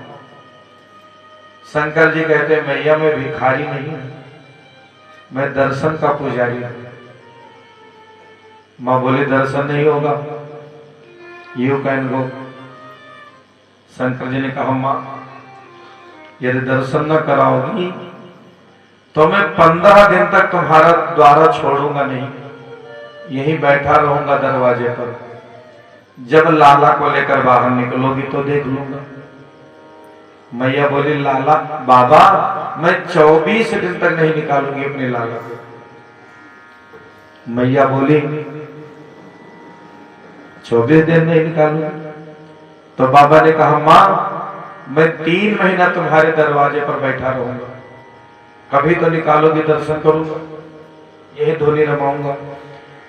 शंकर जी कहते हैं, मैया मैं भिखारी नहीं हूं, मैं दर्शन का पुजारी हूं। मां बोली, दर्शन नहीं होगा, you can go. Shankar ji ने कहा, मां यदि दर्शन न कराओगी तो मैं 15 दिन तक तुम्हारा द्वारा छोड़ूंगा नहीं, यहीं बैठा रहूंगा दरवाजे पर। जब लाला को लेकर बाहर निकलोगी तो देख लूंगा। मैया बोली, लाला बाबा मैं 24 दिन तक नहीं निकालूंगी अपने लाला को। मैया बोली, 24 दिन नहीं निकालूंगी? तो बाबा ने कहा, मां मैं 3 महीना तुम्हारे दरवाजे पर बैठा रहूंगा, कभी तो निकालोगी दर्शन करूंगा, यही धोनी रमाऊंगा।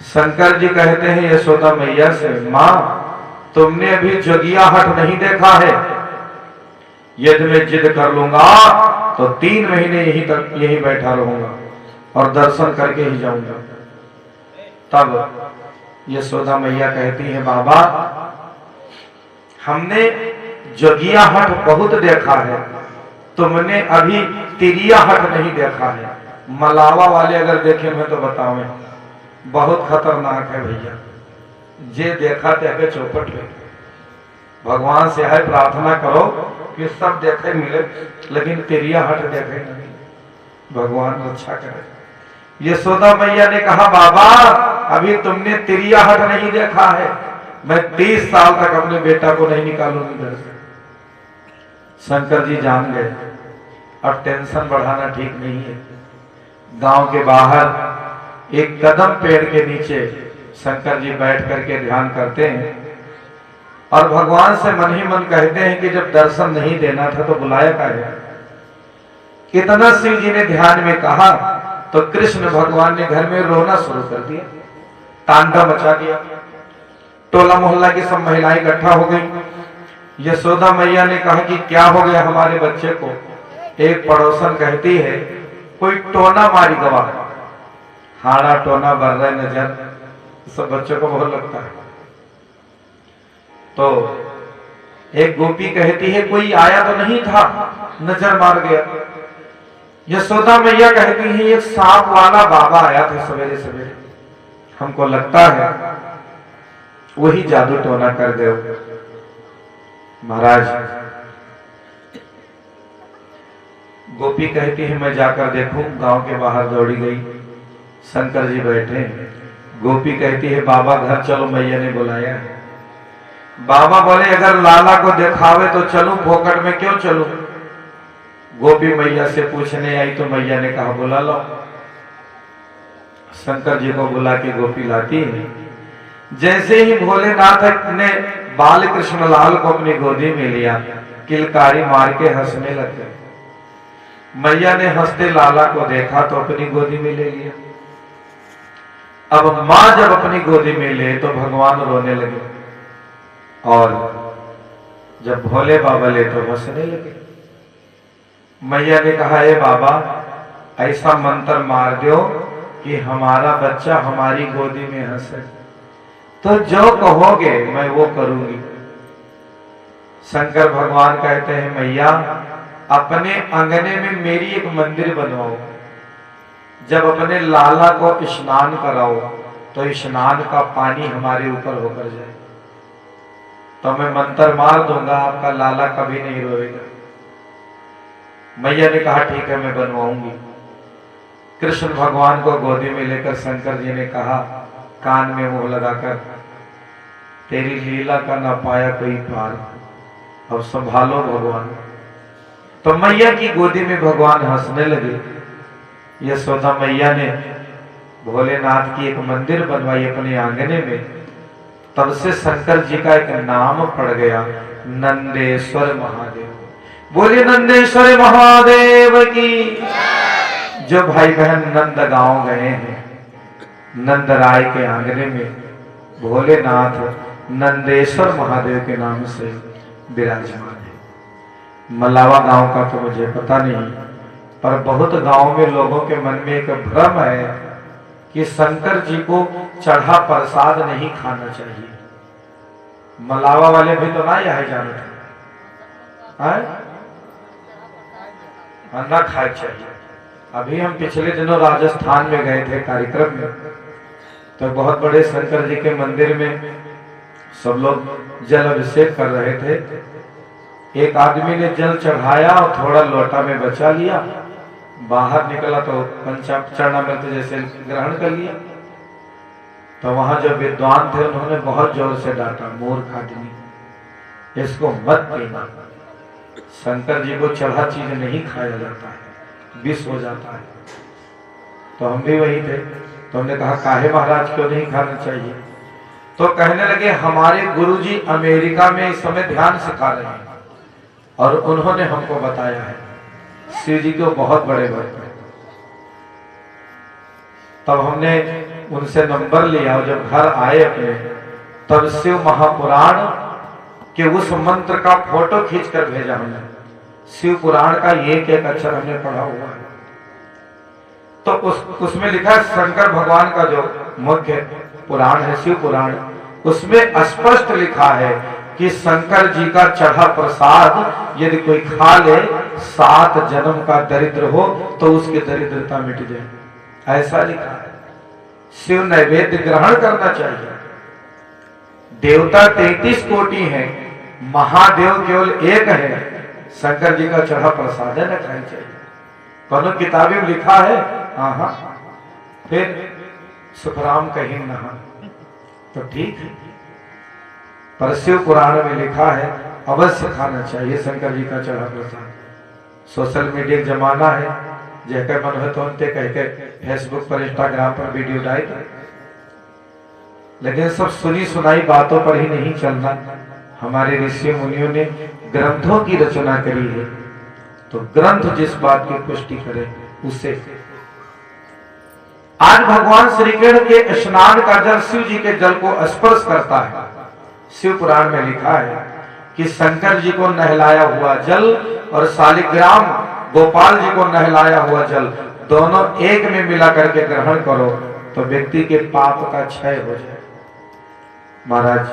शंकर जी कहते हैं यशोदा मैया से, मां तुमने अभी जोगिया हट नहीं देखा है, यदि मैं जिद कर लूंगा तो 3 महीने यहीं बैठा रहूंगा और दर्शन करके ही जाऊंगा। तब यशोदा मैया कहती है, बाबा हमने जोगिया हट बहुत देखा है, तुमने अभी तिरिया हट नहीं देखा है। मलावा वाले अगर देखे मैं तो बताओ, बहुत खतरनाक है भैया, जे देखा ते चौपट में। भगवान से है प्रार्थना करो कि सब देखे मिले, लेकिन तिरिया हट देखे नहीं, भगवान रक्षा करे। यशोदा मैया ने कहा, बाबा अभी तुमने तिरिया हट नहीं देखा है, मैं 30 साल तक अपने बेटा को नहीं निकालूंगी घर से। शंकर जी जान गए अब टेंशन बढ़ाना ठीक नहीं है। गांव के बाहर एक कदम पेड़ के नीचे शंकर जी बैठ करके ध्यान करते हैं और भगवान से मन ही मन कहते हैं कि जब दर्शन नहीं देना था तो बुलाया क्या है। इतना शिव जी ने ध्यान में कहा तो कृष्ण भगवान ने घर में रोना शुरू कर दिया, तांडव मचा दिया। टोला मोहल्ला की सब महिलाएं इकट्ठा हो गई। यशोदा मैया ने कहा कि क्या हो गया हमारे बच्चे को। एक पड़ोसन कहती है, कोई टोना मारी गवा, हाड़ा टोना बर रहा नजर, सब बच्चों को बहुत लगता है। तो एक गोपी कहती है, कोई आया तो नहीं था, नजर मार गया। यशोदा मैया कहती है, एक सांप वाला बाबा आया था सवेरे सवेरे, हमको लगता है वही जादू टोना कर दे। महाराज गोपी कहती है, मैं जाकर देखूं। गांव के बाहर दौड़ी गई, शंकर जी बैठे। गोपी कहती है, बाबा घर चलो, मैया ने बुलाया है। बाबा बोले, अगर लाला को दिखावे तो चलूं, फोकट में क्यों चलूं। गोपी मैया से पूछने आई तो मैया ने कहा, बुला लो। शंकर जी को बुला के गोपी लाती है। जैसे ही भोलेनाथ ने बाल कृष्ण लाल को अपनी गोदी में लिया, किलकारी मार के हंसने लगे। मैया ने हंसते लाला को देखा तो अपनी गोदी में ले लिया। अब मां जब अपनी गोदी में ले तो भगवान रोने लगे, और जब भोले बाबा ले तो हंसने लगे। मैया ने कहा, ए बाबा, ऐसा मंत्र मार दो कि हमारा बच्चा हमारी गोदी में हंसे, तो जो कहोगे मैं वो करूंगी। शंकर भगवान कहते हैं, मैया अपने अंगने में मेरी एक मंदिर बनवाओ। जब अपने लाला को स्नान कराओ तो स्नान का पानी हमारे ऊपर होकर जाए, तो मैं मंत्र मार दूंगा, आपका लाला कभी नहीं रोएगा। मैया ने कहा, ठीक है, मैं बनवाऊंगी। कृष्ण भगवान को गोदी में लेकर शंकर जी ने कहा, कान में मुंह लगाकर, तेरी लीला का ना पाया कोई पार, अब संभालो भगवान। तो मैया की गोदी में भगवान हंसने लगे। यशोदा मैया ने भोलेनाथ की एक मंदिर बनवाई अपने आंगने में। तब से शंकर जी का एक नाम पड़ गया, नंदेश्वर महादेव। बोले नंदेश्वर महादेव की। जो भाई बहन नंद गांव गए हैं, नंद राय के आंगने में भोलेनाथ नंदेश्वर महादेव के नाम से विराजमान है। मलावा गांव का तो मुझे पता नहीं, पर बहुत गांव में लोगों के मन में एक भ्रम है कि शंकर जी को चढ़ा प्रसाद नहीं खाना चाहिए। मलावा वाले भी तो ना यह जानते ना खाए चाहिए। अभी हम पिछले दिनों राजस्थान में गए थे कार्यक्रम में, तो बहुत बड़े शंकर जी के मंदिर में सब लोग जल अभिषेक कर रहे थे। एक आदमी ने जल चढ़ाया और थोड़ा लोटा में बचा लिया, बाहर निकला तो पंचामृत जैसे ग्रहण कर लिया। तो वहां जो विद्वान थे उन्होंने बहुत जोर से डांटा, मूर्ख आदमी, इसको मत पीना, शंकर जी को चढ़ा चीज नहीं खाया जाता है, विष हो जाता है। तो हम भी वही थे, तो हमने कहा, काहे महाराज क्यों नहीं खाना चाहिए? तो कहने लगे, हमारे गुरुजी अमेरिका में इस समय ध्यान सिखा रहे हैं और उन्होंने हमको बताया है, शिव जी को बहुत बड़े भक्त हैं। तब हमने उनसे नंबर लिया और जब घर आए अपने, तब शिव महापुराण के उस मंत्र का फोटो खींचकर भेजा हमने। शिव पुराण का एक एक अक्षर हमने पढ़ा हुआ है। तो उसमें लिखा है, शंकर भगवान का जो मुख्य पुराण है शिव पुराण, उसमें स्पष्ट लिखा है कि शंकर जी का चढ़ा प्रसाद यदि कोई खा ले, 7 जन्म का दरिद्र हो तो उसकी दरिद्रता मिट जाए, ऐसा लिखा है। शिव नैवेद्य ग्रहण करना चाहिए। देवता 33 कोटि है, महादेव केवल एक है, शंकर जी का चढ़ा प्रसाद न खाना चाहिए। कौन किताबें में लिखा है? हाँ। फिर सुखराम कहीं नहा, तो ठीक है, पर शिव पुराण में लिखा है अवश्य खाना चाहिए शंकर जी का चढ़ा प्रसाद। सोशल मीडिया जमाना है, जैसे मन हो तो उनते कह के फेसबुक पर, इंस्टाग्राम पर वीडियो डाल, लेकिन सब सुनी सुनाई बातों पर ही नहीं चलना। हमारे ऋषि मुनियों ने ग्रंथों की रचना करी है, तो ग्रंथ जिस बात की पुष्टि करे उससे। आज भगवान श्री कृष्ण के स्नान का जल शिव जी के जल को स्पर्श करता है। शिव पुराण में लिखा है कि शंकर जी को नहलाया हुआ जल और शालिग्राम गोपाल जी को नहलाया हुआ जल, दोनों एक में मिला करके ग्रहण करो तो व्यक्ति के पाप का क्षय हो जाए। महाराज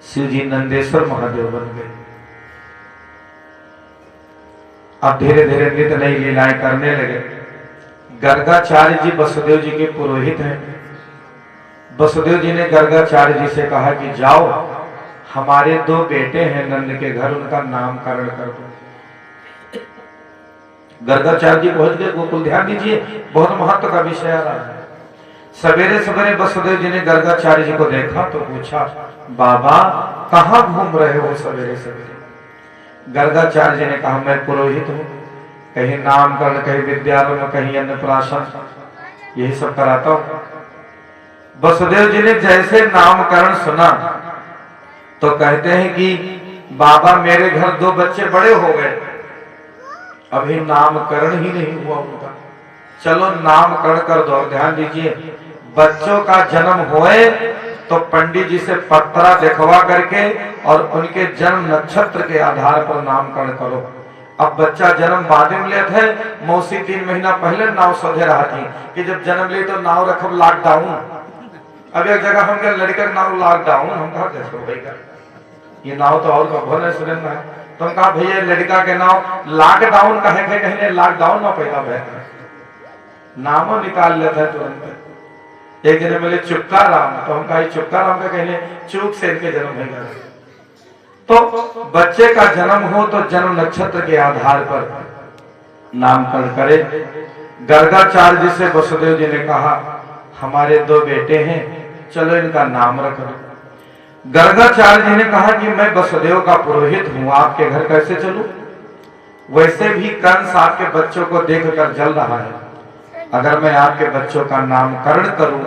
शिव जी नंदेश्वर महादेव बन गए। अब धीरे धीरे नित्य नई लीलाएं करने लगे। गर्गाचार्य जी वसुदेव जी के पुरोहित हैं। वसुदेव जी ने गर्गाचार्य जी से कहा कि जाओ, हमारे 2 बेटे हैं नंद के घर, उनका नामकरण कर दो। गर्गाचार्य जी पहुंच गए गोकुल। ध्यान दीजिए, बहुत महत्व का विषय आ रहा है। सवेरे सवेरे वसुदेव जी ने गर्गाचार्य जी को देखा तो पूछा, बाबा कहाँ घूम रहे हो सवेरे सवेरे? गर्गाचार्य जी ने कहा, मैं पुरोहित हूँ, कहीं नामकरण, कहीं विद्यालय में, कहीं अन्नप्राशन, यही सब कराता हूं। वसुदेव जी ने जैसे नामकरण सुना तो कहते हैं कि बाबा मेरे घर 2 बच्चे बड़े हो गए, अभी नामकरण ही नहीं हुआ उनका, चलो नामकरण कर दो। ध्यान दीजिए, बच्चों का जन्म होए तो पंडित जी से पत्रा दिखवा करके और उनके जन्म नक्षत्र के आधार पर नामकरण करो। अब बच्चा जन्म बाद में ले थे, मौसी 3 महीना पहले नाव सोधे रहा थी कि जब जन्म ले तो नाव रखब लॉकडाउन। अब एक जगह हम कह लड़के का नाम लॉकडाउन, हम कहा कैसे भाई ये नाव तो और कभो नहीं सुने है। तो हम कहा भैया लड़का के नाम लॉकडाउन कहे थे, कहने लॉकडाउन में पैदा हुआ नामो निकाल लेता है तुरंत। एक जने बोले चुपका राम, तो हम कहा चुपका राम का कहने चूक से इनके जन्म हो गया। तो बच्चे का जन्म हो तो जन्म नक्षत्र के आधार पर नामकरण करे। गर्गाचार्य जी से वसुदेव जी ने कहा हमारे 2 बेटे हैं, चलो इनका नाम रख दो। गर्गाचार्य जी ने कहा कि मैं वसुदेव का पुरोहित हूं, आपके घर कैसे चलूं? वैसे भी कंस आपके बच्चों को देखकर जल रहा है, अगर मैं आपके बच्चों का नामकरण करूं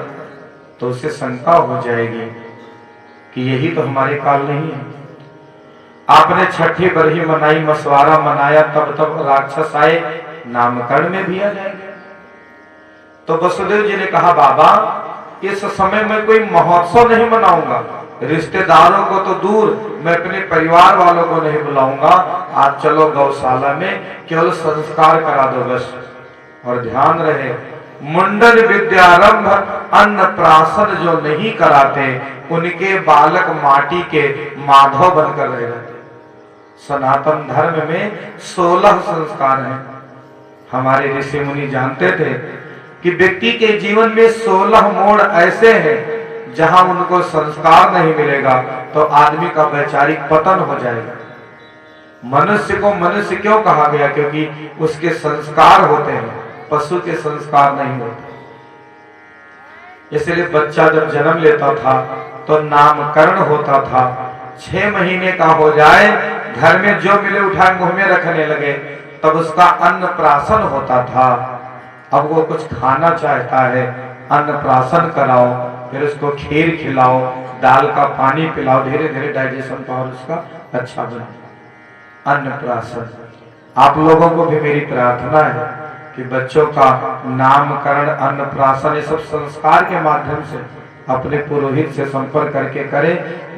तो उससे शंका हो जाएगी कि यही तो हमारे काल नहीं है। आपने छठी बरही मनाई, मसवारा मनाया, तब तब राक्षस आए, नामकरण में भी आ जाएंगे। तो वसुदेव जी ने कहा बाबा इस समय मैं कोई महोत्सव नहीं मनाऊंगा, रिश्तेदारों को तो दूर, मैं अपने परिवार वालों को नहीं बुलाऊंगा, आप चलो गौशाला में केवल संस्कार करा दो बस। और ध्यान रहे, मुंडन विद्यारंभ अन्नप्राशन जो नहीं कराते उनके बालक माटी के माधव बनकर रह जाते। सनातन धर्म में 16 संस्कार हैं। हमारे ऋषि मुनि जानते थे कि व्यक्ति के जीवन में 16 मोड़ ऐसे हैं जहां उनको संस्कार नहीं मिलेगा तो आदमी का वैचारिक पतन हो जाएगा। मनुष्य को मनुष्य क्यों कहा गया? क्योंकि उसके संस्कार होते हैं, पशु के संस्कार नहीं होते। इसलिए बच्चा जब जन्म लेता था तो नामकरण होता था। 6 महीने का हो जाए, घर में जो मिले उठा मुंह में रखने लगे, तब उसका अन्नप्राशन होता था। अब वो कुछ खाना चाहता है, अन्नप्राशन कराओ, फिर उसको खीर खिलाओ, दाल का पानी पिलाओ, धीरे धीरे डाइजेशन पावर उसका अच्छा बने। अन्नप्राशन। आप लोगों को भी मेरी प्रार्थना है कि बच्चों का नामकरण, अन्नप्राशन, ये सब संस्कार के माध्यम से अपने पुरोहित से संपर्क करके करें।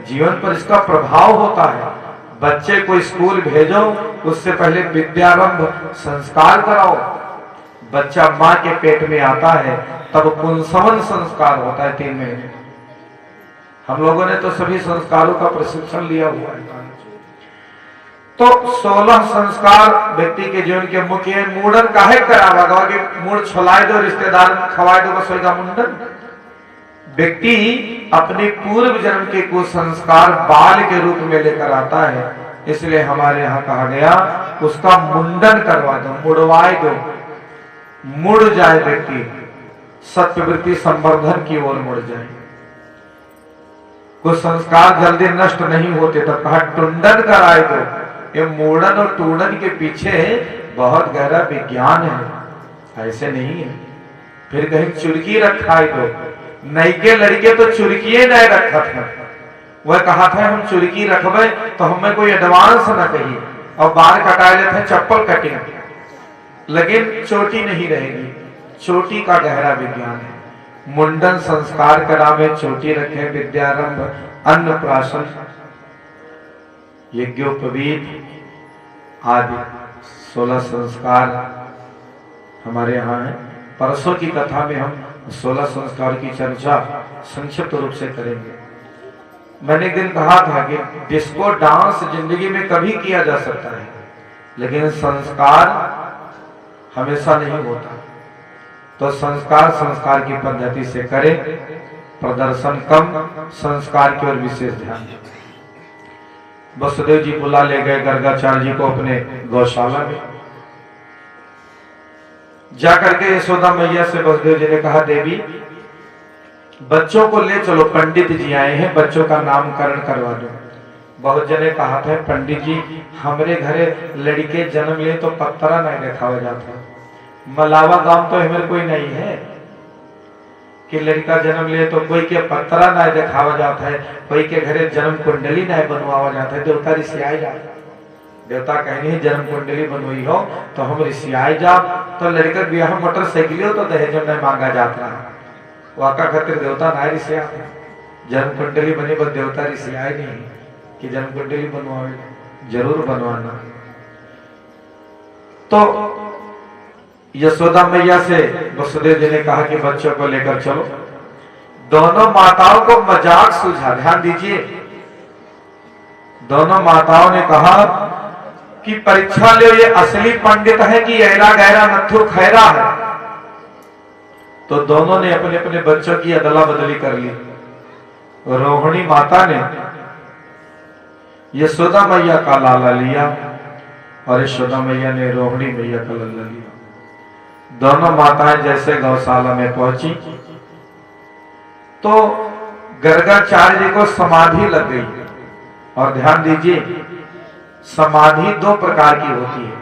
जीवन पर इसका प्रभाव होता है। बच्चे को स्कूल भेजो, उससे पहले विद्यारंभ संस्कार कराओ। बच्चा माँ के पेट में आता है तब पुंसवन संस्कार होता है 3 महीने। हम लोगों ने तो सभी संस्कारों का प्रशिक्षण लिया हुआ है। तो 16 संस्कार व्यक्ति के जीवन के मुख्य। मुंडन काहे करावा कि मुंड छोलाए दो, रिश्तेदार खवाए दो, बस होगा मुंडन। व्यक्ति अपने पूर्व जन्म के कुछ संस्कार बाल के रूप में लेकर आता है, इसलिए हमारे यहाँ कहा गया उसका मुंडन करवा दो, मुड़वाए दो, मुड़ जाए व्यक्ति, सत्यवृत्ति संवर्धन की ओर मुड़ जाए। कुछ संस्कार जल्दी नष्ट नहीं होते तो कहा टुंडन कराए दो। ये मोड़न और टूडन के पीछे बहुत गहरा विज्ञान है, ऐसे नहीं है। फिर कहीं चुरकी रखाई दो। नई के लड़के तो चुरकिए नहीं रखा था, वह कहा था हम चुरकी रखबे तो हमें कोई एडवांस ना कहिए, और बाल कटा लेते चप्पल कटिंग, लेकिन चोटी नहीं रहेगी। चोटी का गहरा विज्ञान है। मुंडन संस्कार करावे, चोटी रखे, विद्यारंभ, अन्नप्राशन, यज्ञोपवीत आदि 16 संस्कार हमारे यहाँ है। परसों की कथा में हम 16 संस्कार की चर्चा संक्षिप्त रूप से करेंगे। मैंने एक दिन कहा था कि डिस्को डांस जिंदगी में कभी किया जा सकता है, लेकिन संस्कार हमेशा नहीं होता। तो संस्कार की पद्धति से करें, प्रदर्शन कम, संस्कार की ओर विशेष ध्यान। वसुदेव जी बुला ले गए गर्गाचार्य जी को अपने गौशाला में। जाकर के यशोदा मैया से वसुदेव जी ने कहा देवी बच्चों को ले चलो, पंडित जी आए हैं, बच्चों का नामकरण करवा दो। बहुत जने कहा था पंडित जी हमरे घरे लड़के जन्म ले तो पत्तरा नहीं रखा हो जाता, मलावा गांव तो हमें कोई नहीं है, कि लड़का जन्म ले तो कोई के पत्रा ना दिखावा जाता है, कोई के घरे जन्म कुंडली ना बनवावा जाता है, देवता ऋषियाए जाते, देवता कहनी जन्म कुंडली बनवाई हो तो हम ऋषियाए जा, तो लड़का ब्याह मोटरसाइकिल हो तो दहेज नहीं मांगा जाता है, वाका खातिर देवता ना ऋषिया, जन्म कुंडली बनी बस देवता ऋषियाए नहीं कि जन्म कुंडली बनवावे, जरूर बनवाना। तो यशोदा मैया से वसुदेव जी ने कहा कि बच्चों को लेकर चलो। दोनों माताओं को मजाक सूझा, ध्यान दीजिए, दोनों माताओं ने कहा कि परीक्षा लो ये असली पंडित है कि ऐरा गहरा नथु खैरा है। तो दोनों ने अपने अपने बच्चों की अदला बदली कर ली। रोहिणी माता ने यशोदा मैया का लाला लिया और यशोदा मैया ने रोहिणी मैया का लाला लिया। दोनों माताएं जैसे गौशाला में पहुंची तो गर्गाचार्य जी को समाधि लग गई। और ध्यान दीजिए, समाधि दो प्रकार की होती है।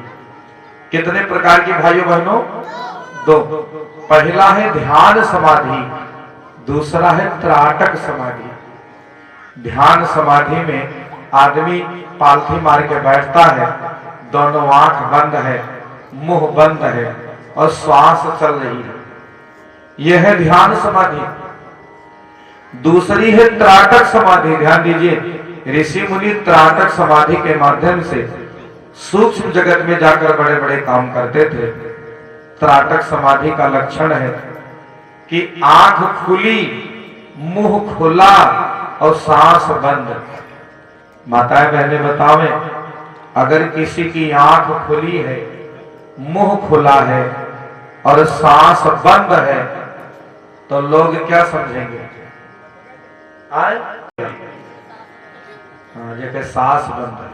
कितने प्रकार की भाइयों बहनों? दो। पहला है ध्यान समाधि, दूसरा है त्राटक समाधि। ध्यान समाधि में आदमी पालथी मार के बैठता है, दोनों आंख बंद है, मुंह बंद है और श्वास चल रही है, यह है ध्यान समाधि। दूसरी है त्राटक समाधि। ध्यान दीजिए, ऋषि मुनि त्राटक समाधि के माध्यम से सूक्ष्म जगत में जाकर बड़े बड़े काम करते थे। त्राटक समाधि का लक्षण है कि आंख खुली, मुंह खुला और सांस बंद। माताएं बहनें बतावें, अगर किसी की आंख खुली है, मुंह खुला है और सांस बंद है तो लोग क्या समझेंगे? जैसे सांस बंद है।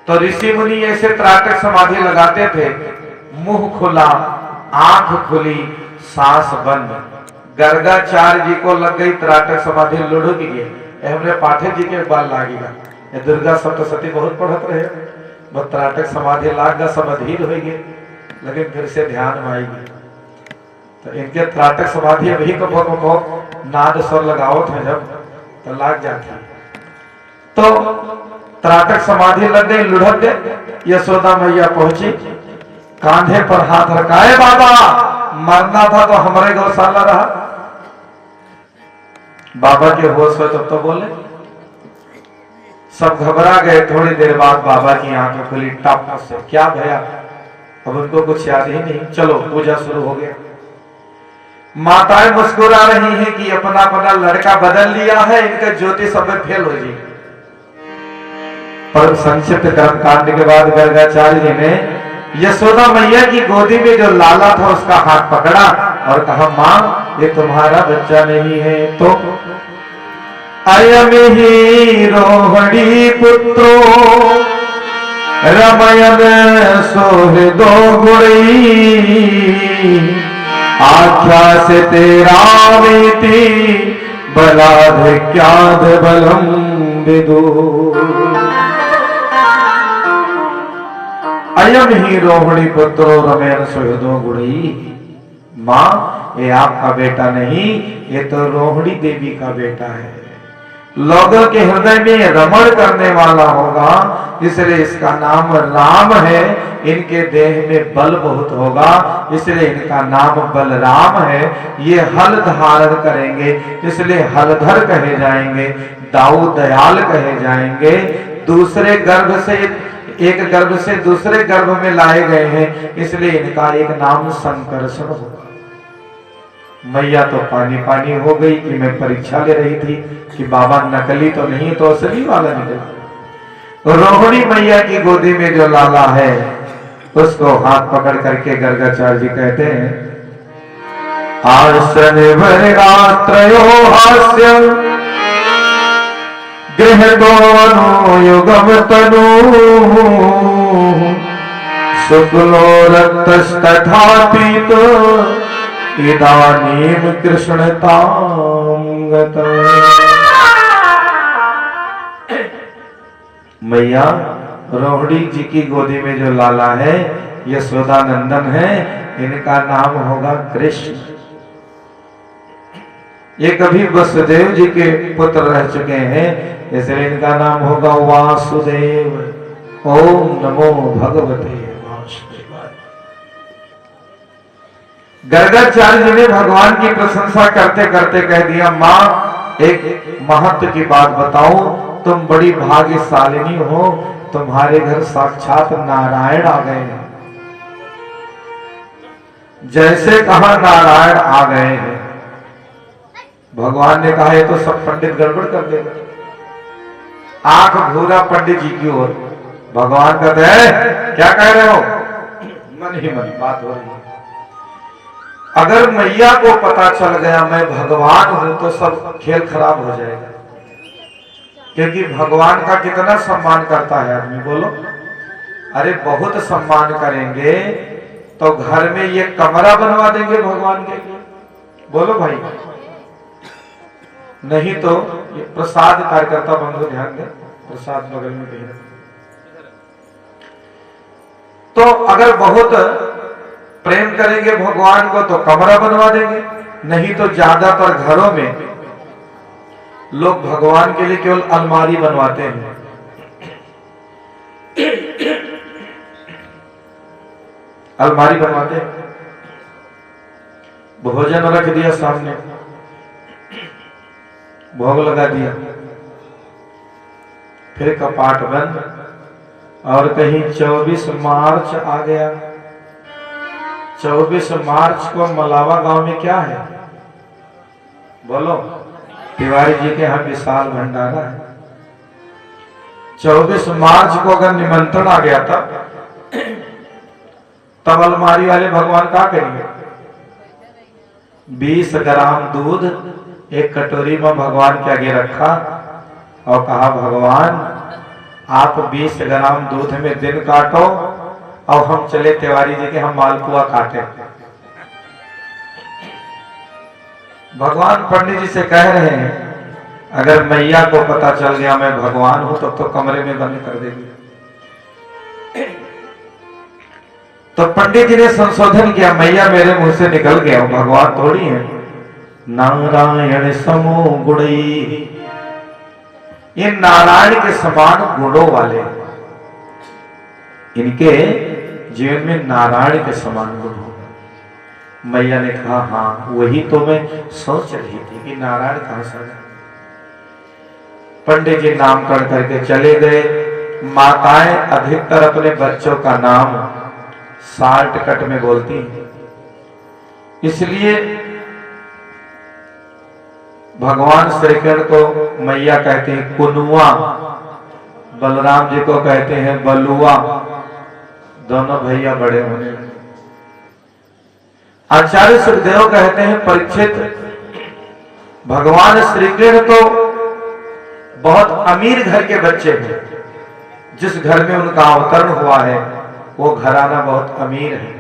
तो ऋषि मुनि ऐसे त्राटक समाधि लगाते थे, मुंह खुला, आंख खुली, सांस बंद। गर्गाचार्य जी को लग गई त्राटक समाधि, लुढ़क गए। हमने पाठक जी के बाल लागेगा, दुर्गा सप्तशती बहुत पढ़त रहे, वो त्राटक समाधि लाग सब अधीर हो गए, लेकिन फिर से ध्यान में आएगी। तो इनके त्राटक समाधि अभी को नाद स्वर लगाओ थे जब, तो लाग जाती। तो त्राटक समाधि लग गई, लुढ़क गए। यशोदा मैया पहुंची, कांधे पर हाथ रखाए, बाबा मरना था तो हमारे गौशाला रहा। बाबा के होश हो तब तो बोले। सब घबरा गए। थोड़ी देर बाद बाबा की आंखें खुली टप से। क्या भैया? अब उनको कुछ याद ही नहीं। चलो पूजा शुरू हो गया। माताएं मुस्कुरा रही हैं कि अपना अपना लड़का बदल लिया है, इनका ज्योति सब में फेल हो जाए। पर संक्षिप्त कर्मकांड के बाद गर्गाचार्य जी ने यशोदा मैया की गोदी में जो लाला था उसका हाथ पकड़ा और कहा, मां ये तुम्हारा बच्चा नहीं है। तो अयम ही रोहिणी पुत्रो रमयन सोहृदो गुणी आख्या से तेरा मीति बलाधिक्याद बलम विदु। अयम ही रोहिणी पुत्रो रमयन सोहृदो गुणी। मां ये आपका बेटा नहीं, ये तो रोहिणी देवी का बेटा है। लोगों के हृदय में रमण करने वाला होगा, इसलिए इसका नाम राम है। इनके देह में बल बहुत होगा, इसलिए इनका नाम बलराम है। ये हल धारण करेंगे, इसलिए हलधर कहे जाएंगे, दाऊ दयाल कहे जाएंगे। दूसरे गर्भ से, एक गर्भ से दूसरे गर्भ में लाए गए हैं, इसलिए इनका एक नाम संकर्षण होगा। मैया तो पानी पानी हो गई कि मैं परीक्षा ले रही थी कि बाबा नकली तो नहीं तो असली वाला निकला। रोहिणी मैया की गोदी में जो लाला है उसको हाथ पकड़ करके गर्गाचार्य जी कहते हैं, आसन रात्रयो हास्य गृह दोनों युगम तनु शुक्लो रक्तस्तथा पीतो इदानीम कृष्णतां गता। मैया रोहिणी जी की गोदी में जो लाला है यशोदा नंदन है, इनका नाम होगा कृष्ण। ये कभी वसुदेव जी के पुत्र रह चुके हैं, इसलिए इनका नाम होगा वासुदेव। ओम नमो भगवते वासुदेवाय। गर्गाचार्य जी ने भगवान की प्रशंसा करते करते कह दिया, माँ एक महत्व की बात बताओ, तुम बड़ी भाग्यशालिनी हो, तुम्हारे घर साक्षात नारायण आ गए हैं। जैसे कहा नारायण आ गए हैं, भगवान ने कहा ये तो सब पंडित गड़बड़ कर देगा। आंख घूरा पंडित जी की ओर, भगवान कहते हैं क्या कह रहे हो? मन ही मन बात हो रही है। अगर मैया को पता चल गया मैं भगवान हूं तो सब खेल खराब हो जाएगा, क्योंकि भगवान का कितना सम्मान करता है आदमी, बोलो। अरे बहुत सम्मान करेंगे तो घर में ये कमरा बनवा देंगे भगवान के लिए, बोलो भाई। नहीं तो ये प्रसाद कार्यकर्ता बंधु ध्यान दें, प्रसाद बगल में दे। तो अगर बहुत प्रेम करेंगे भगवान को तो कमरा बनवा देंगे, नहीं तो ज्यादातर घरों में लोग भगवान के लिए केवल अलमारी बनवाते हैं। अलमारी बनवाते हैं, भोजन रख दिया सामने, भोग लगा दिया, फिर कपाट बंद, और कहीं 24 मार्च आ गया। 24 मार्च को मलावा गांव में क्या है, बोलो? तिवारी जी के यहाँ विशाल भंडारा है। 24 मार्च को अगर निमंत्रण आ गया था, तब अलमारी वाले भगवान क्या करेंगे? 20 ग्राम दूध एक कटोरी में भगवान के आगे रखा और कहा, भगवान आप 20 ग्राम दूध में दिन काटो और हम चले तिवारी जी के हम मालपुआ काटे। भगवान पंडित जी से कह रहे हैं, अगर मैया को पता चल गया मैं भगवान हूं तो कमरे में बंद कर देगी। तो पंडित जी ने संशोधन किया, मैया मेरे मुंह से निकल गया, भगवान थोड़ी है। नारायण समो गुणी, ये नारायण के समान गुणों वाले, इनके जीवन में नारायण के समान गुण होगा। मैया ने कहा, हाँ वही तो मैं सोच रही थी कि नारायण कहां से। पंडित जी नामकरण करके चले गए। माताएं अधिकतर अपने बच्चों का नाम शार्ट कट में बोलती हैं, इसलिए भगवान श्री कृष्ण को मैया कहते हैं कुनुआ, बलराम जी को कहते हैं बलुआ, दोनों भैया बड़े होने। आचार्य सुखदेव कहते हैं, परीक्षित भगवान श्री कृष्ण तो बहुत अमीर घर के बच्चे हैं, जिस घर में उनका अवतरण हुआ है वो घराना बहुत अमीर है,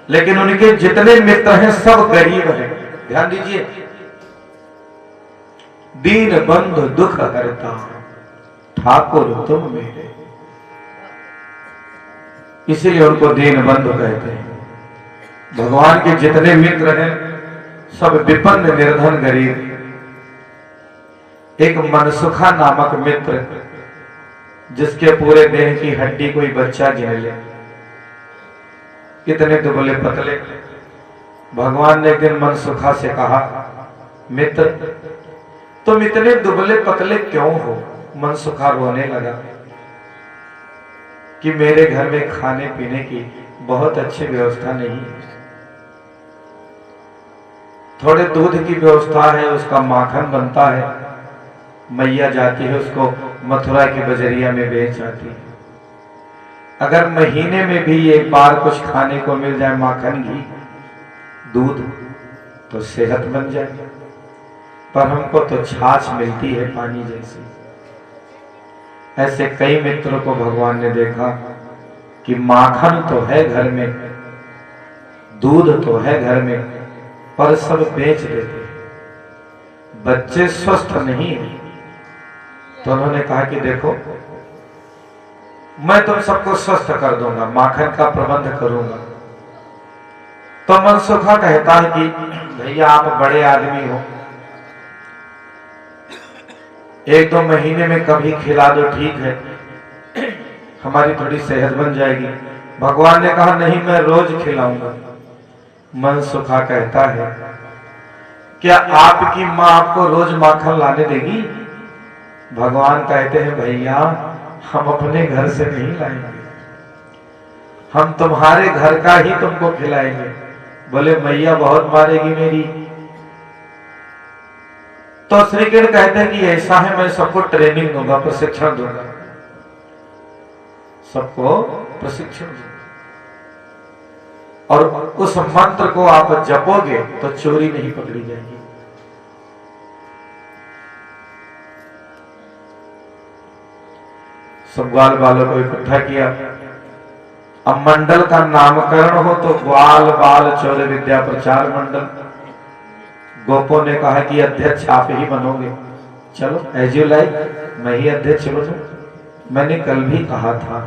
लेकिन उनके जितने मित्र हैं सब गरीब हैं। ध्यान दीजिए, दीन बंधु दुख हरता ठाकुर तुम मेरे, इसीलिए उनको दीन बंधु कहते हैं। भगवान के जितने मित्र हैं सब विपन्न निर्धन गरीब। एक मनसुखा नामक मित्र, जिसके पूरे देह की हड्डी कोई बच्चा गिन ले, कितने दुबले पतले। भगवान ने एक दिन मनसुखा से कहा, मित्र तुम इतने दुबले पतले क्यों हो? मनसुखा रोने लगा कि मेरे घर में खाने पीने की बहुत अच्छी व्यवस्था नहीं है, थोड़े दूध की व्यवस्था है, उसका माखन बनता है, मैया जाती है उसको मथुरा की बजरिया में बेच आती है। अगर महीने में भी एक बार कुछ खाने को मिल जाए, माखन घी दूध, तो सेहत बन जाए, पर हमको तो छाछ मिलती है पानी जैसी। ऐसे कई मित्रों को भगवान ने देखा कि माखन तो है घर में, दूध तो है घर में, पर सब बेच देते हैं, बच्चे स्वस्थ नहीं है। तो उन्होंने कहा कि देखो मैं तुम सबको स्वस्थ कर दूंगा, माखन का प्रबंध करूंगा। तो मनसुखा कहता है कि भैया आप बड़े आदमी हो, 1-2 महीने में कभी खिला दो, ठीक है, हमारी थोड़ी सेहत बन जाएगी। भगवान ने कहा नहीं, मैं रोज खिलाऊंगा। मनसुखा कहता है क्या आपकी माँ आपको रोज माखन लाने देगी? भगवान कहते हैं भैया हम अपने घर से नहीं लाएंगे, हम तुम्हारे घर का ही तुमको खिलाएंगे। बोले मैया बहुत मारेगी मेरी। तो श्री कृष्ण कहते हैं कि ऐसा है, मैं सबको ट्रेनिंग दूंगा, प्रशिक्षण दूंगा, सबको प्रशिक्षण दूंगा, और उस मंत्र को आप जपोगे तो चोरी नहीं पकड़ी जाएगी। सब ग्वाल बालों को इकट्ठा किया। अब मंडल का नामकरण हो तो ग्वाल बाल चोर विद्या प्रचार मंडल। गोपों ने कहा कि अध्यक्ष आप ही बनोगे, चलो एज यू लाइक, मैं ही अध्यक्ष बनूं। मैंने कल भी कहा था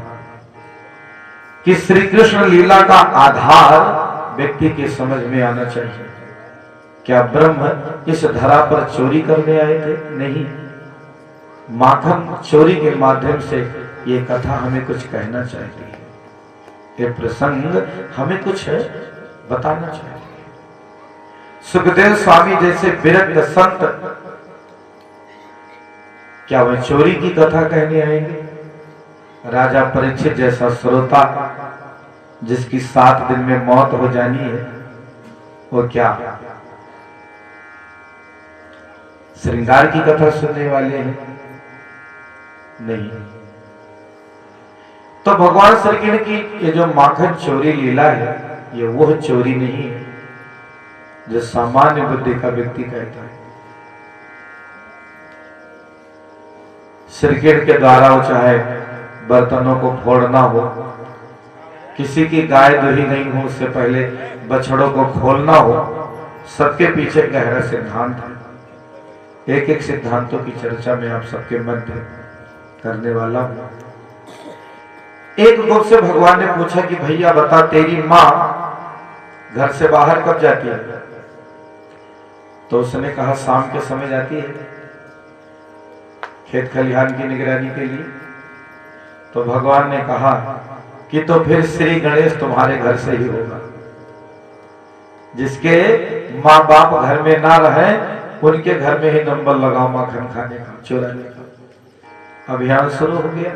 कि श्री कृष्ण लीला का आधार व्यक्ति के समझ में आना चाहिए। क्या ब्रह्म इस धरा पर चोरी करने आए थे? नहीं, माखन चोरी के माध्यम से ये कथा हमें कुछ कहना चाहिए, ये प्रसंग हमें कुछ बताना चाहिए। सुखदेव स्वामी जैसे विरक्त संत क्या वह चोरी की कथा कहने आएंगे? राजा परीक्षित जैसा श्रोता जिसकी 7 दिन में मौत हो जानी है, वो क्या श्रृंगार की कथा सुनने वाले हैं? नहीं। तो भगवान श्री कृष्ण की ये जो माखन चोरी लीला है, ये वो चोरी नहीं है जो सामान्य बुद्धि का व्यक्ति कहता है। श्री कृष्ण के द्वारा वो चाहे बर्तनों को फोड़ना हो, किसी की गाय दुही गई हो उससे पहले बछड़ों को खोलना हो, सबके पीछे गहरा सिद्धांत है। एक एक सिद्धांतों की चर्चा में आप सबके मध्य करने वाला हूं। एक गोप से भगवान ने पूछा कि भैया बता, तेरी मां घर से बाहर कब जाती है? तो उसने कहा शाम के समय जाती है, खेत खलिहान की निगरानी के लिए। तो भगवान ने कहा कि तो फिर श्री गणेश तुम्हारे घर से ही होगा। जिसके माँ बाप घर में ना रहे उनके घर में ही नंबर लगाओ माखन खाने का, चुराने का। अभियान शुरू हो गया,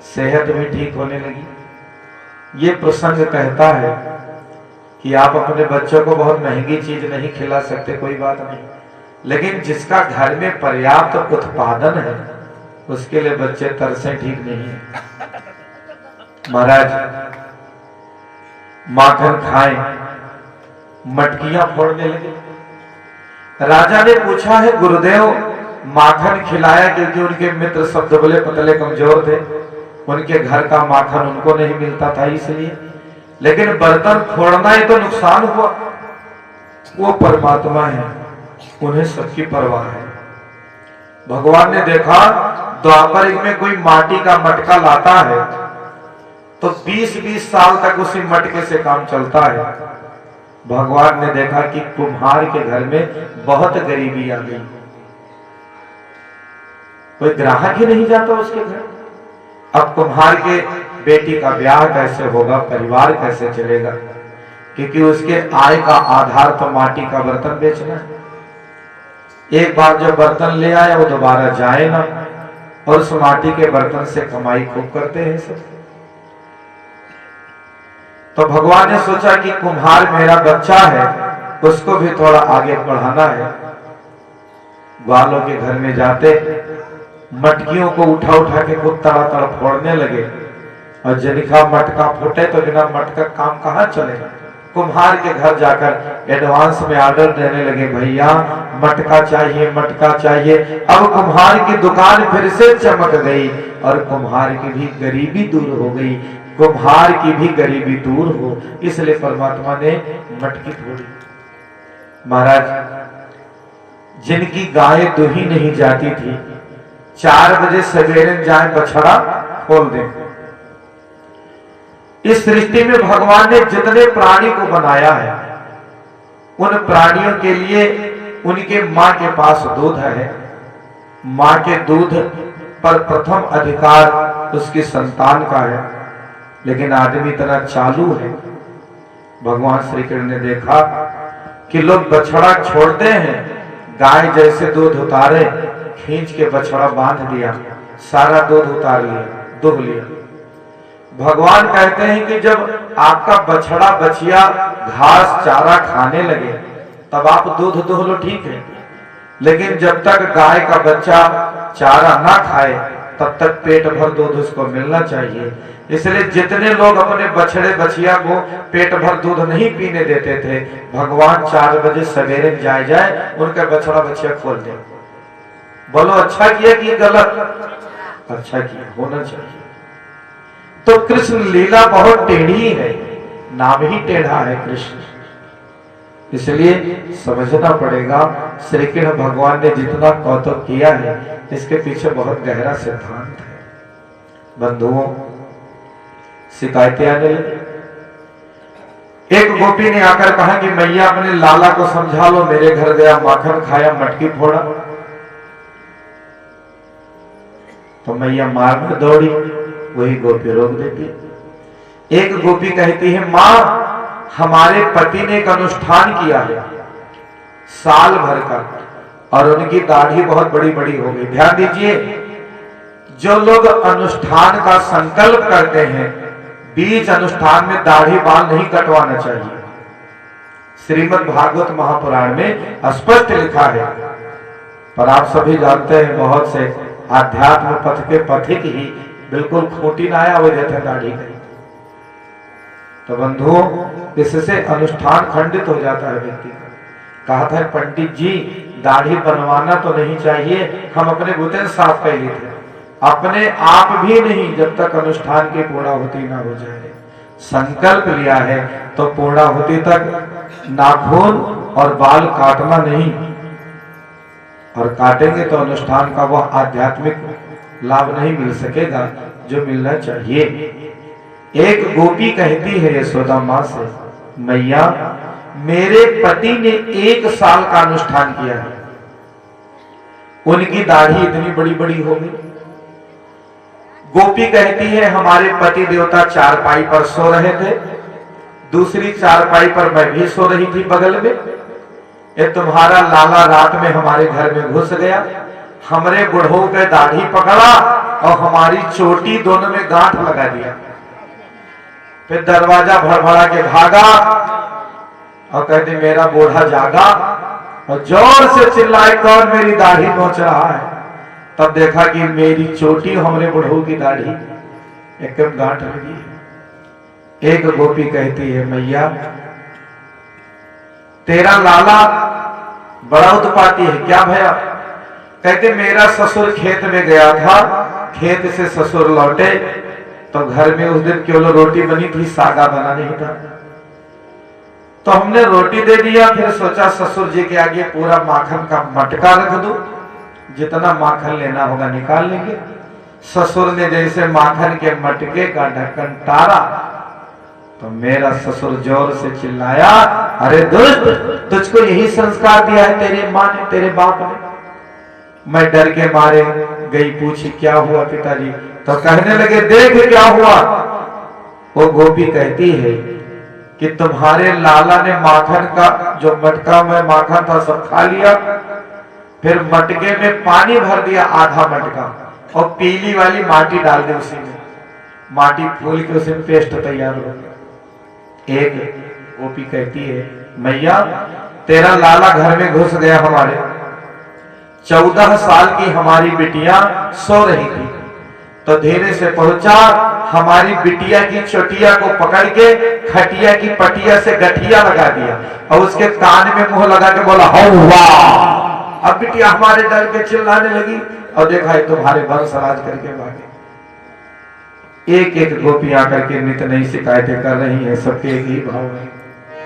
सेहत भी ठीक होने लगी। ये प्रसंग कहता है कि आप अपने बच्चों को बहुत महंगी चीज नहीं खिला सकते, कोई बात नहीं, लेकिन जिसका घर में पर्याप्त उत्पादन है उसके लिए बच्चे तरसे ठीक नहीं है। महाराज माखन खाएं, मटकियां फोड़ने लगे। राजा ने पूछा है गुरुदेव माखन खिलाया क्योंकि उनके मित्र सब दुबले पतले कमजोर थे, उनके घर का माखन उनको नहीं मिलता था इसलिए, लेकिन बर्तन फोड़ना ही तो नुकसान हुआ। वो परमात्मा है, उन्हें सबकी परवाह है। भगवान ने देखा द्वापर युग में कोई माटी का मटका लाता है तो 20-20 साल तक उसी मटके से काम चलता है। भगवान ने देखा कि कुम्हार के घर में बहुत गरीबी आ गई, कोई ग्राहक ही नहीं जाता उसके घर। अब कुम्हार के बेटी का ब्याह कैसे होगा, परिवार कैसे चलेगा, क्योंकि उसके आय का आधार तो माटी का बर्तन बेचना है। एक बार जब बर्तन ले आया वो दोबारा जाए ना, और उस माटी के बर्तन से कमाई खूब करते हैं सब। तो भगवान ने सोचा कि कुम्हार मेरा बच्चा है, उसको भी थोड़ा आगे बढ़ाना है। ग्वालों के घर में जाते मटकियों को उठा उठा के खूब तड़ा फोड़ने लगे, और जिनका मटका फूटे तो बिना मटका काम कहाँ चले। कुम्हार के घर जाकर एडवांस में ऑर्डर देने लगे, भैया मटका चाहिए, मटका चाहिए। अब कुम्हार की दुकान फिर से चमक गई और कुम्हार की भी गरीबी दूर हो गई। कुम्हार की भी गरीबी दूर हो, इसलिए परमात्मा ने मटकी फोड़ी। महाराज जिनकी गाय दुही नहीं जाती थी, 4 बजे सवेरे जाए बछड़ा खोल दे, इस सृष्टि में भगवान ने जितने प्राणी को बनाया है, उन प्राणियों के लिए उनके मां के पास दूध है। मां के दूध पर प्रथम अधिकार उसकी संतान का है। लेकिन आदमी इतना चालू है, भगवान श्री कृष्ण ने देखा कि लोग बछड़ा छोड़ते हैं, गाय जैसे दूध उतारे, खींच के बछड़ा बांध दिया, सारा दूध उतार लिया, दुह लिया। भगवान कहते हैं कि जब आपका बछड़ा बछिया घास चारा खाने लगे तब आप दूध दुह लो, ठीक है, लेकिन जब तक गाय का बच्चा चारा ना खाए तब तक पेट भर दूध उसको मिलना चाहिए। इसलिए जितने लोग अपने बछड़े बछिया को पेट भर दूध नहीं पीने देते थे, भगवान 4 बजे सवेरे जाए उनका बछड़ा बछिया खोल दे। बोलो अच्छा किया कि गलत? अच्छा किया, होना चाहिए। तो कृष्ण लीला बहुत टेढ़ी है, नाम ही टेढ़ा है कृष्ण, इसलिए समझना पड़ेगा। श्री कृष्ण भगवान ने जितना कौतुक किया है, इसके पीछे बहुत गहरा सिद्धांत है। बंधुओं, शिकायतें आने लगी। एक गोपी ने आकर कहा कि मैया अपने लाला को समझा लो, मेरे घर गया, माखन खाया, मटकी फोड़ा। तो मैया मार में दौड़ी, वही गोपी रोक देती। एक गोपी कहती है, मां हमारे पति ने एक अनुष्ठान किया है साल भर का, और उनकी दाढ़ी बहुत बड़ी बड़ी हो गई। ध्यान दीजिए, जो लोग अनुष्ठान का संकल्प करते हैं, बीच अनुष्ठान में दाढ़ी बाल नहीं कटवाना चाहिए। श्रीमद् भागवत महापुराण में स्पष्ट लिखा है। पर आप सभी जानते हैं, बहुत से आध्यात्म पथ के पथिक ही बिल्कुल खूंटी ना आया हुए थे दाढ़ी का। तो बंधुओं, इससे अनुष्ठान खंडित हो जाता है व्यक्ति का। कहा था पंडित जी, दाढ़ी बनवाना तो नहीं चाहिए, हम अपने बुतन साफ कर लिए थे, अपने आप भी नहीं, जब तक अनुष्ठान की पूर्णाहुति ना हो जाए। संकल्प लिया है तो पूर्णाहुति तक नाखून और बाल काटना नहीं, और काटेंगे तो अनुष्ठान का वह आध्यात्मिक लाभ नहीं मिल सकेगा जो मिलना चाहिए। एक गोपी कहती है यशोदा मां से, मैया मेरे पति ने 1 साल का अनुष्ठान किया है, उनकी दाढ़ी इतनी बड़ी बड़ी हो गई। गोपी कहती है, हमारे पति देवता चारपाई पर सो रहे थे, दूसरी चारपाई पर मैं भी सो रही थी बगल में। ये तुम्हारा लाला रात में हमारे घर में घुस गया, हमरे बुढ़ऊ के दाढ़ी पकड़ा और हमारी चोटी दोनों में गांठ लगा दिया। फिर दरवाजा भड़भड़ा के भागा और कहते मेरा बूढ़ा जागा, और जोर से चिल्लाए, कौन मेरी दाढ़ी नोच रहा है? तब देखा कि मेरी चोटी हमरे बुढ़ऊ की दाढ़ी एकदम गांठ लगी है। एक गोपी कहती है, मैया तेरा लाला बड़ा उत्पाती है, क्या भैया? कहते मेरा ससुर खेत में गया था, खेत से ससुर लौटे तो घर में उस दिन केवल रोटी बनी थी, सागा बना नहीं था। तो हमने रोटी दे दिया, फिर सोचा ससुर जी के आगे पूरा माखन का मटका रख दूं, जितना माखन लेना होगा निकाल लेंगे। ससुर ने जैसे माखन के मटके का ढक्कन तारा तो मेरा ससुर जोर से चिल्लाया, अरे दुष्ट, तुझको यही संस्कार दिया है तेरी माँ ने, तेरे बाप ने? मैं डर के मारे गई, पूछी क्या हुआ पिताजी? तो कहने लगे, देख क्या हुआ। वो गोपी कहती है कि तुम्हारे लाला ने माखन का जो मटका में माखन था सब खा लिया, फिर मटके में पानी भर दिया आधा मटका, और पीली वाली माटी डाल दी उसी में, माटी फूल के उसी में पेस्ट तैयार हो गया। एक गोपी कहती है, मैया तेरा लाला घर में घुस गया हमारे, 14 साल की हमारी बिटिया सो रही थी, तो धीरे से पहुंचा, हमारी बिटिया की चोटिया को पकड़ के खटिया की पटिया से गठिया लगा दिया और उसके कान में मुंह लगा के बोला, हौवा। अब बिटिया हमारे डर के चिल्लाने लगी और देखा है तुम्हारे वंशराज करके भागे। एक एक गोपी आकर के नित नई शिकायतें कर रही है, सबके एक ही भाव है।